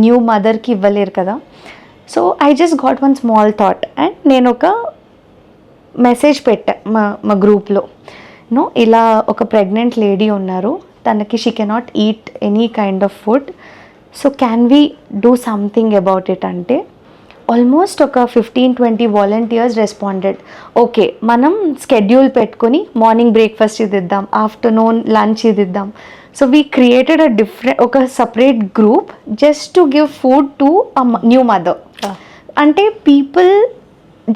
A: new మదర్కి ఇవ్వలేరు కదా. So I just got one small thought and నేను ఒక మెసేజ్ పెట్టా మా గ్రూప్లో. ఇలా ఒక ప్రెగ్నెంట్ లేడీ ఉన్నారు, తనకి she cannot eat any kind of food, so can we do something about it అంటే ఆల్మోస్ట్ ఒక 15-20 వాలంటీర్స్ రెస్పాండెడ్. ఓకే, మనం స్కెడ్యూల్ పెట్టుకొని మార్నింగ్ బ్రేక్ఫాస్ట్ ఇది ఇద్దాం, ఆఫ్టర్నూన్ లంచ్ ఇది ఇద్దాం. సో వీ క్రియేటెడ్ ఒక separate group just to give food to new mother. అంటే పీపుల్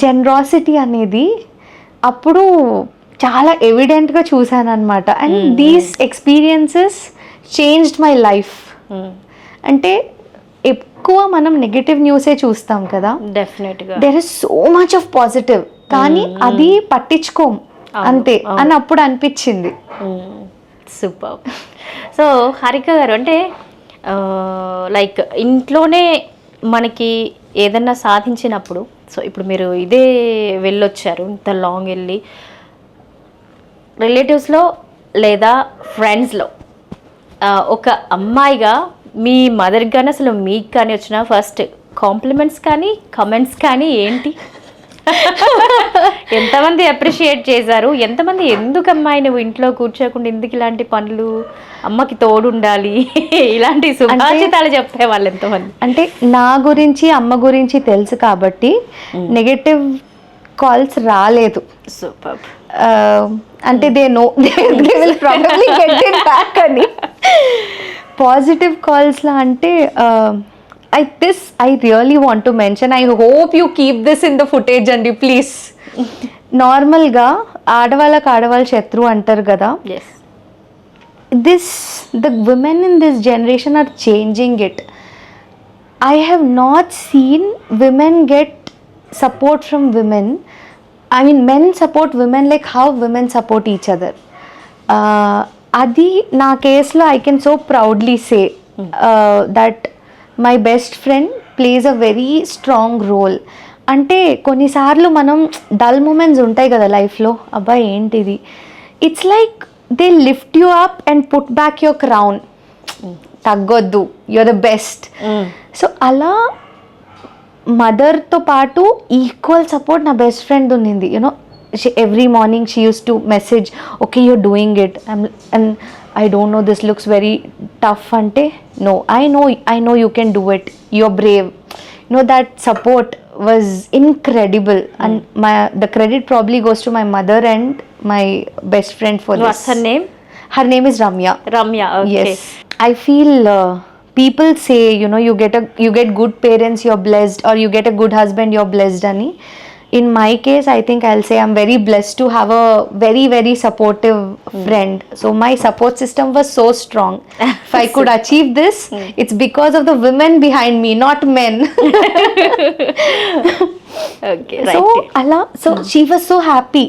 A: జనరాసిటీ అనేది అప్పుడు చాలా ఎవిడెంట్గా చూశాను అనమాట. And these experiences changed my life. అంటే ఎక్కువ మనం నెగటివ్ న్యూసే చూస్తాం కదా,
B: డెఫినెట్గా
A: there is so much of positive, కానీ అది పట్టించుకోం అంతే అని అప్పుడు అనిపించింది.
B: సూపర్. సో హారిక గారు, అంటే లైక్ ఇంట్లోనే మనకి ఏదన్నా సాధించినప్పుడు, సో ఇప్పుడు మీరు ఇదే వెళ్ళొచ్చారు, ఇంత లాంగ్ వెళ్ళి రిలేటివ్స్లో లేదా ఫ్రెండ్స్లో ఒక అమ్మాయిగా మీ మదర్కి కానీ అసలు మీకు కానీ వచ్చిన ఫస్ట్ కాంప్లిమెంట్స్ కానీ కమెంట్స్ కానీ ఏంటి? ఎంతమంది అప్రిషియేట్ చేశారు? ఎంతమంది ఎందుకు అమ్మాయి నువ్వు ఇంట్లో కూర్చోకుండా ఎందుకు ఇలాంటి పనులు, అమ్మకి తోడు ఉండాలి, ఇలాంటి సుభాషితాలు చెప్పే వాళ్ళు ఎంతమంది? అంటే
A: నా గురించి అమ్మ గురించి తెలుసు కాబట్టి నెగటివ్ కాల్స్ రాలేదు.
B: సూపర్.
A: అంటే they will probably get it back అని. పాజిటివ్ కాల్స్లో అంటే I really want to mention, I hope you keep this in the footage and you please. నార్మల్గా ఆడవాళ్ళ శత్రువు అంటారు కదా, the women in this generation are changing it. I have not seen women get support from women. I mean, men support women like how women support each other. అది నా కేసులో I can so proudly say that my best friend plays a very strong role. అంటే కొన్నిసార్లు మనం dull moments ఉంటాయి కదా లైఫ్లో, అబ్బాయి ఏంటిది, it's like they lift you up and put back your crown, తగ్గొద్దు, యూఆర్ ద బెస్ట్. సో అలా మదర్తో పాటు ఈక్వల్ సపోర్ట్ నా బెస్ట్ ఫ్రెండ్ ఉన్నింది. You know every morning she used to message, okay, you're doing it, and I don't know, this looks very tough ante, no, I know you can do it, you're brave. You know, that support was incredible. And the credit probably goes to my mother and my best friend for this.
B: What's her name?
A: Her name is Ramya.
B: Okay.
A: Yes. I feel people say, you get good parents, you're blessed, or you get a good husband, you're blessed ani. In my case, I think I'll say I'm very blessed to have a very, very supportive friend. So my support system was so strong. If I could achieve this, it's because of the women behind me, not men.
B: Okay
A: So she was so happy.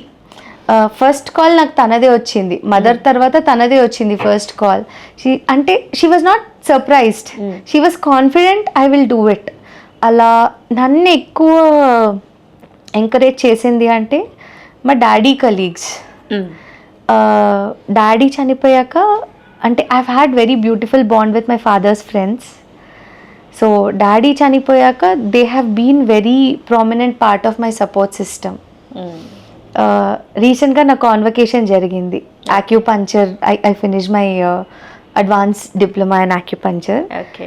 A: First call నాకు తనదే వచ్చింది, mother తర్వాత తనదే వచ్చింది first call. She was not surprised, she was confident I will do it. అలా నన్ను ఎక్కువ encourage చేసింది అంటే మా డాడీ కలీగ్స్. డాడీ చనిపోయాక అంటే I had very beautiful bond with my father's friends. So daddy చనిపోయాక they have been very prominent part of my support system. రీసెంట్గా నా కాన్వకేషన్ జరిగింది, acupuncture. I finish my advance diploma in acupuncture.
B: Okay.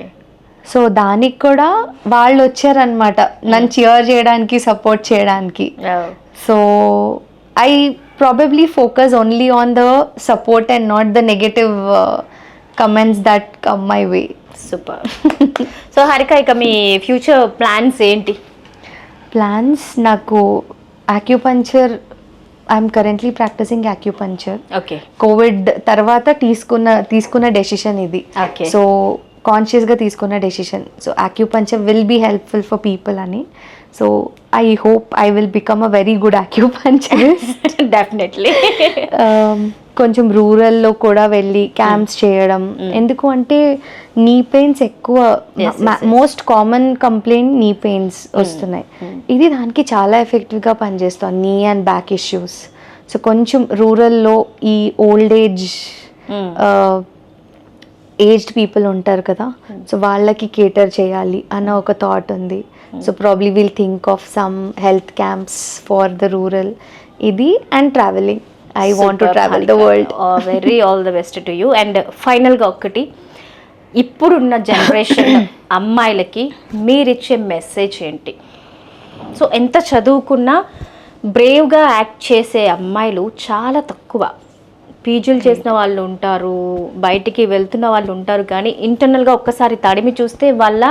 A: So దానికి కూడా వాళ్ళు వచ్చారనమాట నన్ను cheer చేయడానికి, సపోర్ట్ చేయడానికి. So I probably focus only on the support and not the negative comments that come my way.
B: Super. So Harika, ఇక మీ future plans ఏంటి?
A: Plans నాకు acupuncture, I'm currently practicing acupuncture.
B: Okay.
A: COVID తర్వాత తీసుకున్న decision ఇది. So కాన్షియస్గా తీసుకున్న decision. So acupuncture will be helpful for people అని. So I hope I will become a very good acupuncturist.
B: Definitely.
A: కొంచెం రూరల్లో కూడా వెళ్ళి క్యాంప్స్ చేయడం. ఎందుకు అంటే నీ పెయిన్స్ ఎక్కువ, మోస్ట్ కామన్ కంప్లైంట్ నీ పెయిన్స్ వస్తున్నాయి. ఇది దానికి చాలా ఎఫెక్టివ్గా పనిచేస్తుంది, నీ అండ్ బ్యాక్ ఇష్యూస్. సో కొంచెం రూరల్లో ఈ ఓల్డ్ ఏజ్డ్ పీపుల్ ఉంటారు కదా, సో వాళ్ళకి కేటర్ చేయాలి అన్న ఒక థాట్ ఉంది. So probably will think of some health camps for the rural. ఇది and traveling. I want to travel the world.
B: Very all the best to you. And ఫైనల్గా ఒకటి, ఇప్పుడున్న జనరేషన్ అమ్మాయిలకి మీరిచ్చే మెసేజ్ ఏంటి? సో ఎంత చదువుకున్నా బ్రేవ్గా యాక్ట్ చేసే అమ్మాయిలు చాలా తక్కువ. పీజీలు చేసిన వాళ్ళు ఉంటారు, బయటికి వెళ్తున్న వాళ్ళు ఉంటారు, కానీ ఇంటర్నల్గా ఒక్కసారి తడిమి చూస్తే వాళ్ళ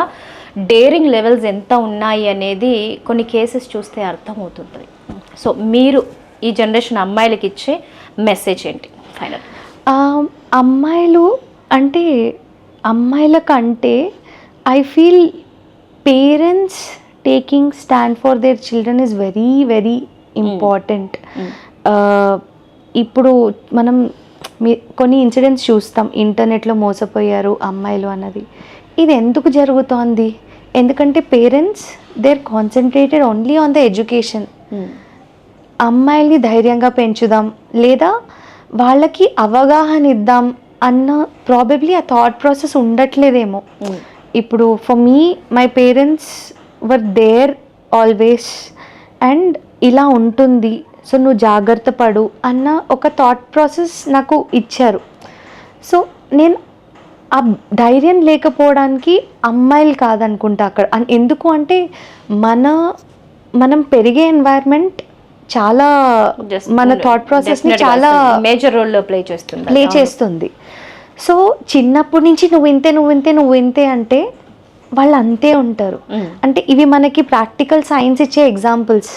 B: డేరింగ్ లెవెల్స్ ఎంత ఉన్నాయి అనేది కొన్ని కేసెస్ చూస్తే అర్థమవుతుంది. సో మీరు ఈ జనరేషన్ అమ్మాయిలకి ఇచ్చే మెసేజ్ ఏంటి ఫైనల్?
A: అమ్మాయిలు అంటే, అమ్మాయిలకంటే I feel parents taking stand for their children is very very important. ఇప్పుడు మనం కొన్ని ఇన్సిడెంట్స్ చూస్తాం, ఇంటర్నెట్లో మోసపోయారు అమ్మాయిలు అన్నది. ఇది ఎందుకు జరుగుతోంది? ఎందుకంటే parents they are concentrated only on the education. అమ్మాయిల్ని ధైర్యంగా పెంచుదాం, లేదా వాళ్ళకి అవగాహన ఇద్దాం అన్న ప్రాబబ్లీ ఆ థాట్ ప్రాసెస్ ఉండట్లేదేమో. ఇప్పుడు for me, my parents were there always, and ఇలా ఉంటుంది, సో నువ్వు జాగ్రత్త పడు అన్న ఒక థాట్ ప్రాసెస్ నాకు ఇచ్చారు. సో నేను ఆ ధైర్యం లేకపోవడానికి అమ్మాయిలు కాదనుకుంటా అక్కడ. ఎందుకు అంటే మనం పెరిగే ఎన్వైర్న్మెంట్ చాలా మన థాట్ ప్రాసెస్ని చాలా
B: మేజర్ రోల్లో ప్లే చేస్తుంది.
A: సో చిన్నప్పటి నుంచి నువ్వు ఇంతే అంటే వాళ్ళు అంతే ఉంటారు. అంటే ఇవి మనకి ప్రాక్టికల్ సైన్స్ ఇచ్చే ఎగ్జాంపుల్స్.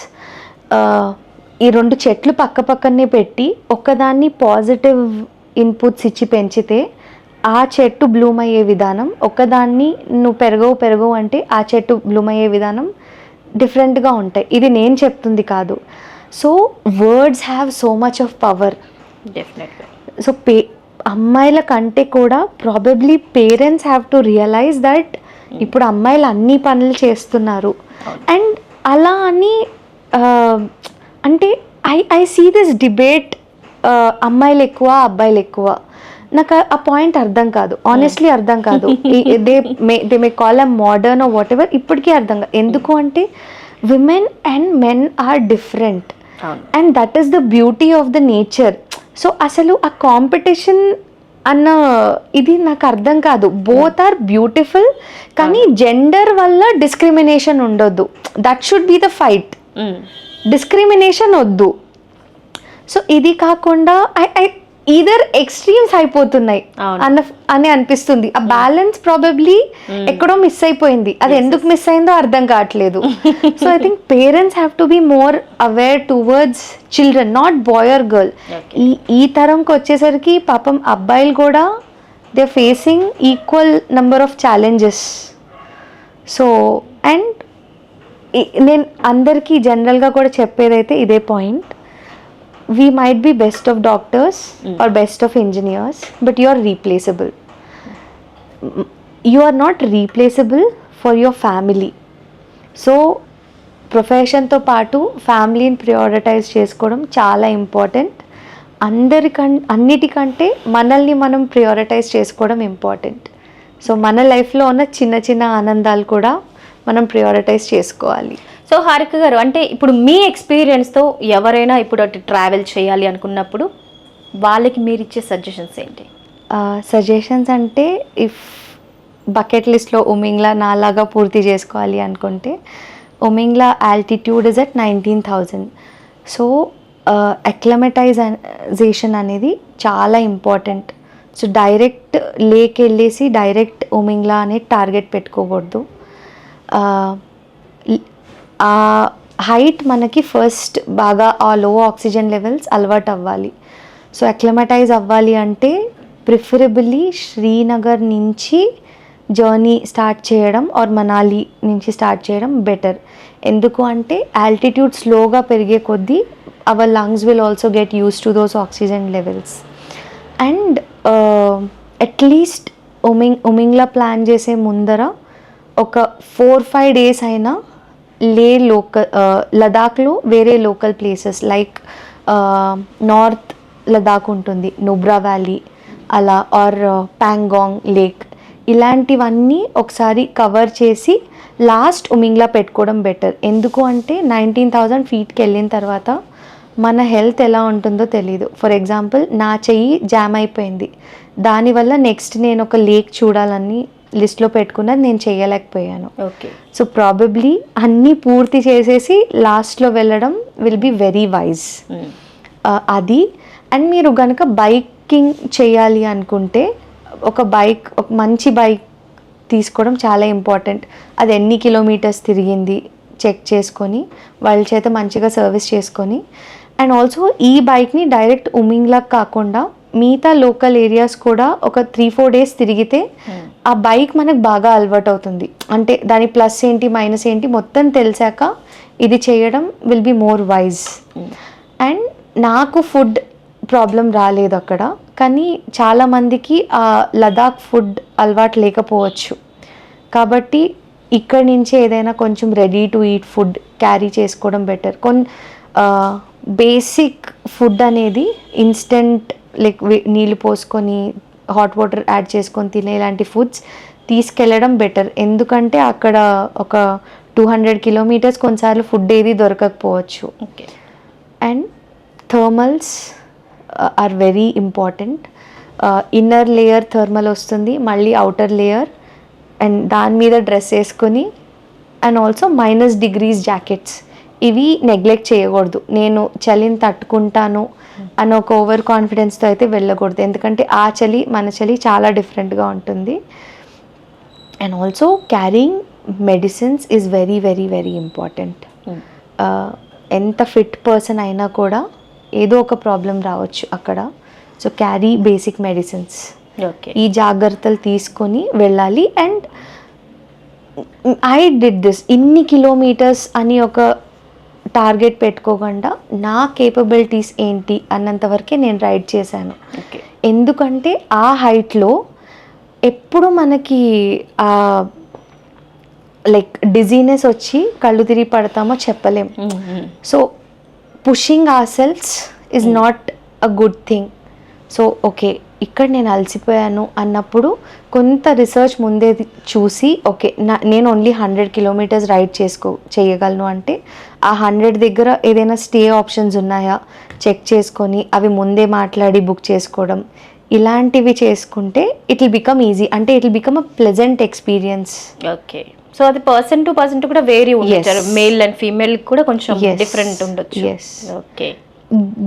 A: ఈ రెండు చెట్లు పక్క పక్కనే పెట్టి ఒక్కదాన్ని పాజిటివ్ ఇన్పుట్స్ ఇచ్చి పెంచితే ఆ చెట్టు బ్లూమ్ అయ్యే విధానం, ఒకదాన్ని నువ్వు పెరగవు అంటే ఆ చెట్టు బ్లూమ్ అయ్యే విధానం డిఫరెంట్గా ఉంటాయి. ఇది నేను చెప్తుంది కాదు. So words have so much of power.
B: డెఫినెట్గా.
A: సో అమ్మాయిల కంటే కూడా probably parents have to realise that ఇప్పుడు అమ్మాయిలు అన్ని పనులు చేస్తున్నారు. అండ్ అలా అని అంటే ఐ సీ దిస్ డిబేట్, అమ్మాయిలు ఎక్కువ అబ్బాయిలు ఎక్కువ. నాకు ఆ పాయింట్ అర్థం కాదు, ఆనెస్ట్లీ అర్థం కాదు. They may call a modern or whatever, ఇప్పటికీ అర్థం కాదు. ఎందుకు అంటే women and men are different, and that is the beauty of the nature. So అసలు ఆ కాంపిటీషన్ అన్న ఇది నాకు అర్థం కాదు. బోత్ ఆర్ బ్యూటిఫుల్, కానీ జెండర్ వల్ల డిస్క్రిమినేషన్ ఉండొద్దు. That should be the fight. Discrimination వద్దు. సో ఇది కాకుండా ఈదర్ ఎక్స్ట్రీమ్స్ అయిపోతున్నాయి అని అనిపిస్తుంది. ఆ బ్యాలెన్స్ ప్రాబబ్లీ ఎక్కడో మిస్ అయిపోయింది. అది ఎందుకు మిస్ అయిందో అర్థం కావట్లేదు. So I think parents have to be more aware towards children, not boy or girl. ఈ తరంకి వచ్చేసరికి పాపం అబ్బాయిలు కూడా they facing equal number of challenges. So and నేను అందరికీ జనరల్గా కూడా చెప్పేదైతే ఇదే point, we might be best of doctors or best of engineers, but you are replaceable. You are not replaceable for your family. So ప్రొఫెషన్తో పాటు ఫ్యామిలీని prioritise చేసుకోవడం చాలా ఇంపార్టెంట్. అన్నిటికంటే మనల్ని మనం ప్రియారిటైజ్ చేసుకోవడం ఇంపార్టెంట్. సో మన లైఫ్లో ఉన్న చిన్న చిన్న ఆనందాలు కూడా మనం ప్రియారిటైజ్ చేసుకోవాలి.
B: సో హారిక గారు, అంటే ఇప్పుడు మీ ఎక్స్పీరియన్స్తో ఎవరైనా ఇప్పుడు అటు ట్రావెల్ చేయాలి అనుకున్నప్పుడు వాళ్ళకి మీరు ఇచ్చే సజెషన్స్ ఏంటి?
A: సజెషన్స్ అంటే ఇఫ్ బకెట్ లిస్ట్లో ఉమింగ్లా నాలాగా పూర్తి చేసుకోవాలి అనుకుంటే, Umlingla altitude is at 19,000. So acclimatisation అనేది చాలా ఇంపార్టెంట్. సో డైరెక్ట్ లేక్ వెళ్ళేసి డైరెక్ట్ ఉమింగ్లా అనేది టార్గెట్ పెట్టుకోకూడదు. ఆ హైట్ మనకి ఫస్ట్ బాగా ఆ లో ఆక్సిజన్ లెవెల్స్ అలవాటు అవ్వాలి. సో అక్లమటైజ్ అవ్వాలి అంటే ప్రిఫరబుల్లీ శ్రీనగర్ నుంచి జర్నీ స్టార్ట్ చేయడం ఆర్ మనాలి నుంచి స్టార్ట్ చేయడం బెటర్. ఎందుకు అంటే ఆల్టిట్యూడ్ స్లోగా పెరిగే కొద్దీ our lungs will also get use to those oxygen levels. And at least Umling La plan చేసే ముందర ఒక 4-5 days అయినా లదాఖ్లో వేరే local places like north Ladakh ఉంటుంది, నుబ్రా వ్యాలీ అలా, ఆర్ ప్యాంగాంగ్ లేక్, ఇలాంటివన్నీ ఒకసారి కవర్ చేసి లాస్ట్ ఉమింగ్లా పెట్టుకోవడం బెటర్. ఎందుకు అంటే 19,000 feetకి వెళ్ళిన తర్వాత మన హెల్త్ ఎలా ఉంటుందో తెలీదు. ఫర్ ఎగ్జాంపుల్ నా చెయ్యి జామ్ అయిపోయింది, దానివల్ల నెక్స్ట్ నేను ఒక లేక్ చూడాలని లిస్ట్లో పెట్టుకున్నది నేను చేయలేకపోయాను.
B: ఓకే.
A: సో ప్రాబబ్లీ అన్నీ పూర్తి చేసేసి లాస్ట్లో వెళ్ళడం విల్ బి వెరీ వైజ్. అది. అండ్ మీరు కనుక బైకింగ్ చేయాలి అనుకుంటే ఒక మంచి బైక్ తీసుకోవడం చాలా ఇంపార్టెంట్. అది ఎన్ని కిలోమీటర్స్ తిరిగింది చెక్ చేసుకొని వాళ్ళ చేత మంచిగా సర్వీస్ చేసుకొని, అండ్ ఆల్సో ఈ బైక్ని డైరెక్ట్ ఉమింగ్లా కాకుండా మిగతా లోకల్ ఏరియాస్ కూడా ఒక 3-4 days తిరిగితే ఆ బైక్ మనకు బాగా అలవాటు అవుతుంది. అంటే దాని ప్లస్ ఏంటి మైనస్ ఏంటి మొత్తం తెలిసాక ఇది చేయడం will be more wise. And నాకు ఫుడ్ ప్రాబ్లం రాలేదు అక్కడ, కానీ చాలామందికి ఆ లదాఖ్ ఫుడ్ అలవాటు లేకపోవచ్చు. కాబట్టి ఇక్కడి నుంచి ఏదైనా కొంచెం ready to eat food carry చేసుకోవడం బెటర్. బేసిక్ ఫుడ్ అనేది ఇన్స్టెంట్ లైక్ నీళ్ళు పోసుకొని హాట్ వాటర్ యాడ్ చేసుకొని తినే ఇలాంటి ఫుడ్స్ తీసుకెళ్ళడం బెటర్. ఎందుకంటే అక్కడ ఒక 200 kilometers కొన్నిసార్లు ఫుడ్ ఏది దొరకకపోవచ్చు.
B: Okay.
A: And thermals are very important. Inner layer thermal వస్తుంది, మళ్ళీ అవుటర్ లేయర్, అండ్ దాని మీద డ్రెస్ వేసుకొని, అండ్ ఆల్సో -degrees జాకెట్స్, ఇవి నెగ్లెక్ట్ చేయకూడదు. నేను చలిని తట్టుకుంటాను అని ఒక ఓవర్ కాన్ఫిడెన్స్తో అయితే వెళ్ళకూడదు, ఎందుకంటే ఆ చలి మన చలి చాలా డిఫరెంట్గా ఉంటుంది. And also carrying medicines is very very very important. ఎంత ఫిట్ పర్సన్ అయినా కూడా ఏదో ఒక ప్రాబ్లం రావచ్చు అక్కడ. So carry basic medicines.
B: Okay.
A: ఈ జాగ్రత్తలు తీసుకొని వెళ్ళాలి. అండ్ ఐ డిడ్ దిస్ ఇన్ని కిలోమీటర్స్ అని ఒక టార్గెట్ పెట్టుకోకుండా నా కేపబిలిటీస్ ఏంటి అన్నంతవరకే నేను రైడ్ చేశాను. ఎందుకంటే ఆ హైట్లో ఎప్పుడు మనకి లైక్ డిజీనెస్ వచ్చి కళ్ళు తిరిగి పడతామో చెప్పలేం. So pushing our selfs is not a good thing. So okay, ఇక్కడ నేను అలసిపోయాను అన్నప్పుడు కొంత రీసెర్చ్ ముందే చూసి ఓకే నేను ఓన్లీ 100 kilometers రైడ్ చేయగలను అంటే ఆ 100 దగ్గర ఏదైనా స్టే ఆప్షన్స్ ఉన్నాయా చెక్ చేసుకొని అవి ముందే మాట్లాడి బుక్ చేసుకోవడం, ఇలాంటివి చేసుకుంటే ఇట్ విల్ బికమ్ ఈజీ. అంటే it will become a pleasant experience.
B: Okay. So అది పర్సన్ టు పర్సన్ కూడా వేరీ ఉంటుంది, మేల్ అండ్ ఫీమేల్ కూడా కొంచెం డిఫరెంట్ ఉండొచ్చు.
A: Yes.
B: Okay.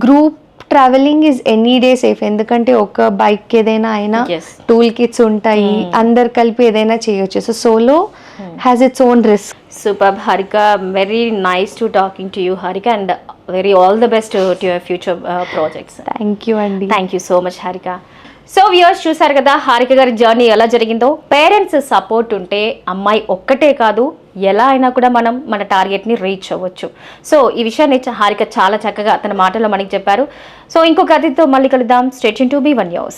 A: Group travelling is any day safe, ఎందుకంటే ఒక బైక్ ఏదైనా అయినా
B: Yes.
A: టూల్ కిట్స్ ఉంటాయి, అందరు కలిపి ఏదైనా చేయొచ్చు. So solo has its own risk.
B: Superb, Harika. Very nice to talking to you, Harika, and very all the best to your future projects.
A: Thank you అండి.
B: Thank you so much Harika. So viewers చూసారు కదా హారిక గారి journey ఎలా జరిగిందో. Parents support ఉంటే అమ్మాయి ఒక్కటే కాదు, ఎలా అయినా కూడా మనం మన టార్గెట్ని రీచ్ అవ్వచ్చు. సో ఈ విషయాన్ని హారిక చాలా చక్కగా తన మాటల్లో మనకి చెప్పారు. సో ఇంకొక అతిథితో మళ్ళీ కలుద్దాం. Stay tune to B1 News.